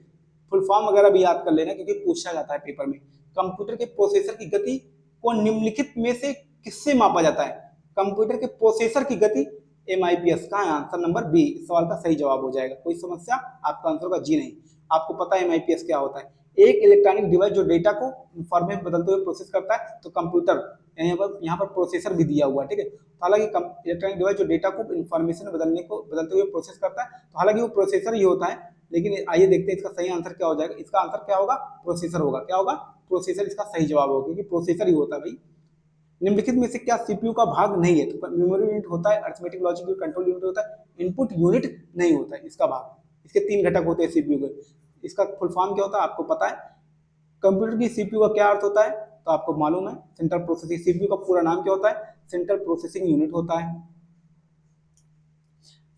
[SPEAKER 1] फुल फॉर्म वगैरह भी याद कर लेना, क्योंकि पूछा जाता है पेपर में। कंप्यूटर के प्रोसेसर की गति को निम्नलिखित में से किससे मापा जाता है? कंप्यूटर के प्रोसेसर की गति MIPS कहाँ है? आंसर नंबर बी इस सवाल का सही जवाब हो जाएगा। कोई समस्या? आपका आंसर होगा जी नहीं। आपको पता है MIPS क्या होता है? एक इलेक्ट्रॉनिक डिवाइस जो डेटा को फॉर्मेट में बदलते हुए प्रोसेस करता है। तो कंप्यूटर, यहाँ पर प्रोसेसर भी दिया हुआ है, ठीक है। तो हालांकि इलेक्ट्रॉनिक डिवाइस जो डेटा को इन्फॉर्मेशन बदलते हुए प्रोसेस करता है, तो हालांकि वो प्रोसेसर ही होता है। लेकिन आइए देखते हैं इसका सही आंसर क्या हो जाएगा। इसका आंसर क्या होगा? प्रोसेसर होगा। क्या होगा? प्रोसेसर इसका सही जवाब होगा, क्योंकि प्रोसेसर ही होता है भाई। निम्नलिखित में से क्या सीपीयू का भाग नहीं है? तो मेमोरी यूनिट होता है, arithmetic logic unit, control unit होता है, इनपुट यूनिट नहीं होता है इसका भाग। इसके 3 घटक होते हैं सीपीयू के। इसका फुल फॉर्म क्या होता है आपको पता है? कंप्यूटर की सीपीयू का क्या अर्थ होता है? तो आपको मालूम है, सेंट्रल प्रोसेसिंग। सीपीयू का पूरा नाम क्या होता है? सेंट्रल प्रोसेसिंग यूनिट होता है।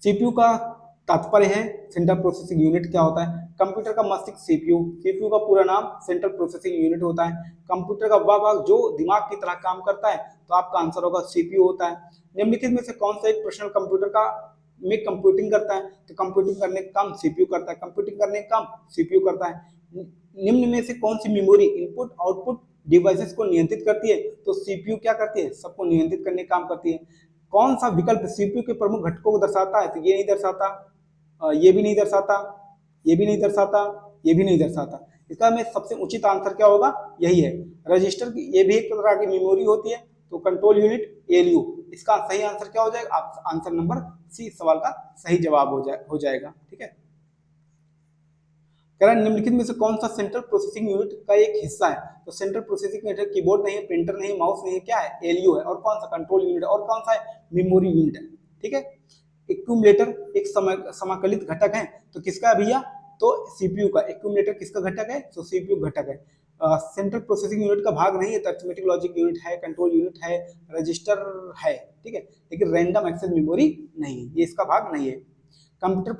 [SPEAKER 1] सीपीयू का तात्पर्य है सेंट्रल प्रोसेसिंग यूनिट क्या होता है? कंप्यूटर का मस्तिष्क सीपीयू। सीपीयू का पूरा नाम सेंट्रल प्रोसेसिंग यूनिट होता है। कंप्यूटर का वह भाग जो दिमाग की तरह काम करता है, तो आपका आंसर होगा सीपीयू होता है। निम्नलिखित में से कौन सा एक पर्सनल कंप्यूटर का में कंप्यूटिंग करता है? तो कंप्यूटिंग करने का काम सीपीयू करता है। कंप्यूटिंग करने का काम सीपीयू करता है। निम्न में से कौन सी मेमोरी इनपुट आउटपुट डिवाइसेस को नियंत्रित करती है? तो सीपीयू क्या करती है? सबको नियंत्रित करने का काम करती है। कौन सा विकल्प सीपीयू के प्रमुख घटकों को दर्शाता है? तो ये नहीं दर्शाता, ये भी नहीं दर्शाता, ये भी नहीं दर्शाता, ये भी नहीं दर्शाता। इसका में सबसे उचित आंसर क्या होगा? यही है रजिस्टर की। ये भी एक तरह की मेमोरी होती है। तो कंट्रोल यूनिट एलयू इसका सही आंसर क्या हो जाएगा? आंसर नंबर सी इस सवाल का सही जवाब हो जाएगा, ठीक है। कह रहा है निम्नलिखित में से कौन सा सेंट्रल प्रोसेसिंग यूनिट का एक हिस्सा है? तो सेंट्रल प्रोसेसिंग यूनिट कीबोर्ड नहीं है, प्रिंटर नहीं है, माउस नहीं है, क्या है? एलयू है। और कौन सा? कंट्रोल यूनिट है। और कौन सा है? मेमोरी यूनिट है, ठीक है। एक्यूमुलेटर एक समाकलित घटक है, तो किसका है भैया? तो सीपीयू का। एक्यूमुलेटर किसका घटक है? तो सीपीयू घटक है। सेंट्रल प्रोसेसिंग यूनिट का भाग नहीं है, तो अरिथमेटिक लॉजिक यूनिट है, कंट्रोल यूनिट है, रजिस्टर है, ठीक है। लेकिन रैंडम एक्सेस मेमोरी नहीं है, ये इसका भाग नहीं है। कंप्यूटर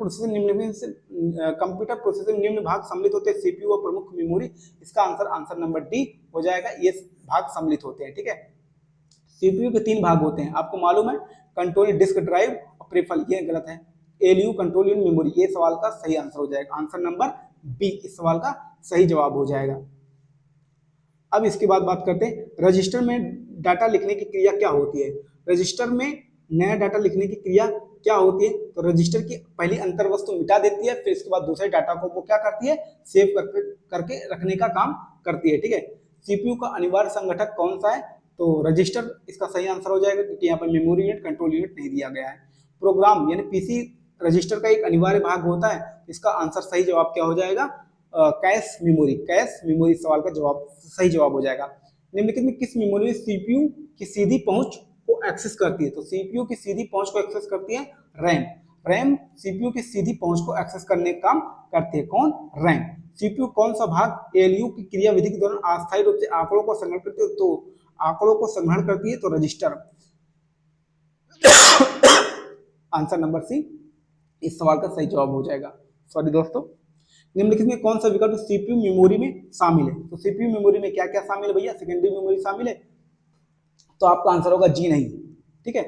[SPEAKER 1] प्रोसेसर निम्न भाग सम्मिलित होते हैं, सीपीयू और प्रमुख मेमोरी। इसका आंसर नंबर डी हो जाएगा। ये भाग सम्मिलित होते हैं, ठीक है। सीपीयू के 3 भाग होते हैं, आपको मालूम है, कंट्रोल डिस्क ड्राइव और प्रीफल। ये गलत है। एलयू कंट्रोल यूनिट मेमोरी, ये सवाल का सही आंसर हो जाएगा। आंसर नंबर बी इस सवाल का सही जवाब हो जाएगा। अब इसके बाद बात करते हैं रजिस्टर में डाटा लिखने की क्रिया क्या होती है? रजिस्टर में नया डाटा लिखने की क्रिया क्या होती है? तो रजिस्टर की पहली अंतर वस्तु मिटा देती है, फिर इसके बाद दूसरे डाटा को वो क्या करती है? सेव करके रखने का काम करती है, ठीक है। सीपीयू का अनिवार्य संगठक कौन सा है? तो रजिस्टर इसका सही आंसर हो जाएगा, क्योंकि यहाँ पर मेमोरी यूनिट कंट्रोल यूनिट नहीं दिया गया है। प्रोग्राम यानी पीसी रजिस्टर का एक अनिवार्य भाग होता है। इसका आंसर सही जवाब क्या हो जाएगा? Cache memory. कैश मेमोरी सवाल का जवाब सही जवाब हो जाएगा। निम्नलिखित में किस मेमोरी सीपीयू की सीधी पहुंच को एक्सेस करती है? तो सीपीयू की सीधी पहुंच को एक्सेस करती है रैम। रैम सीपीयू की सीधी पहुंच को एक्सेस करने का काम करती है। कौन? रैम। सीपीयू कौन सा भाग एलयू की क्रियाविधि के दौरान अस्थायी रूप से आंकड़ों को संग्रहण करती है? तो आंकड़ों को संग्रहण करती है, तो रजिस्टर। आंसर नंबर सी इस सवाल का सही जवाब हो जाएगा। सॉरी दोस्तों, निम्नलिखित में कौन सा विकल्प सीपीयू मेमोरी में शामिल है? तो सीपीयू मेमोरी में क्या क्या शामिल है भैया? सेकेंडरी मेमोरी शामिल है, तो आपका आंसर होगा जी नहीं, ठीक है।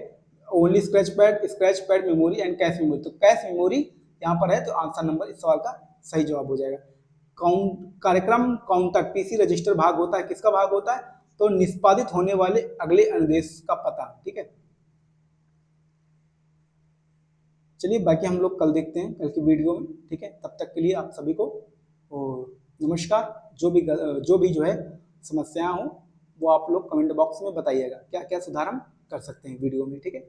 [SPEAKER 1] Only scratch pad memory and cache memory. तो कैश मेमोरी यहाँ पर है, तो आंसर नंबर इस सवाल का सही जवाब हो जाएगा। कार्यक्रम काउंटर पीसी रजिस्टर भाग होता है, किसका भाग होता है? तो निष्पादित होने वाले अगले अनुदेश का पता, ठीक है। चलिए बाकी हम लोग कल देखते हैं, कल की वीडियो में, ठीक है। तब तक के लिए आप सभी को नमस्कार। जो भी जो है समस्याएं हो, वो आप लोग कमेंट बॉक्स में बताइएगा, क्या क्या सुधार हम कर सकते हैं वीडियो में, ठीक है।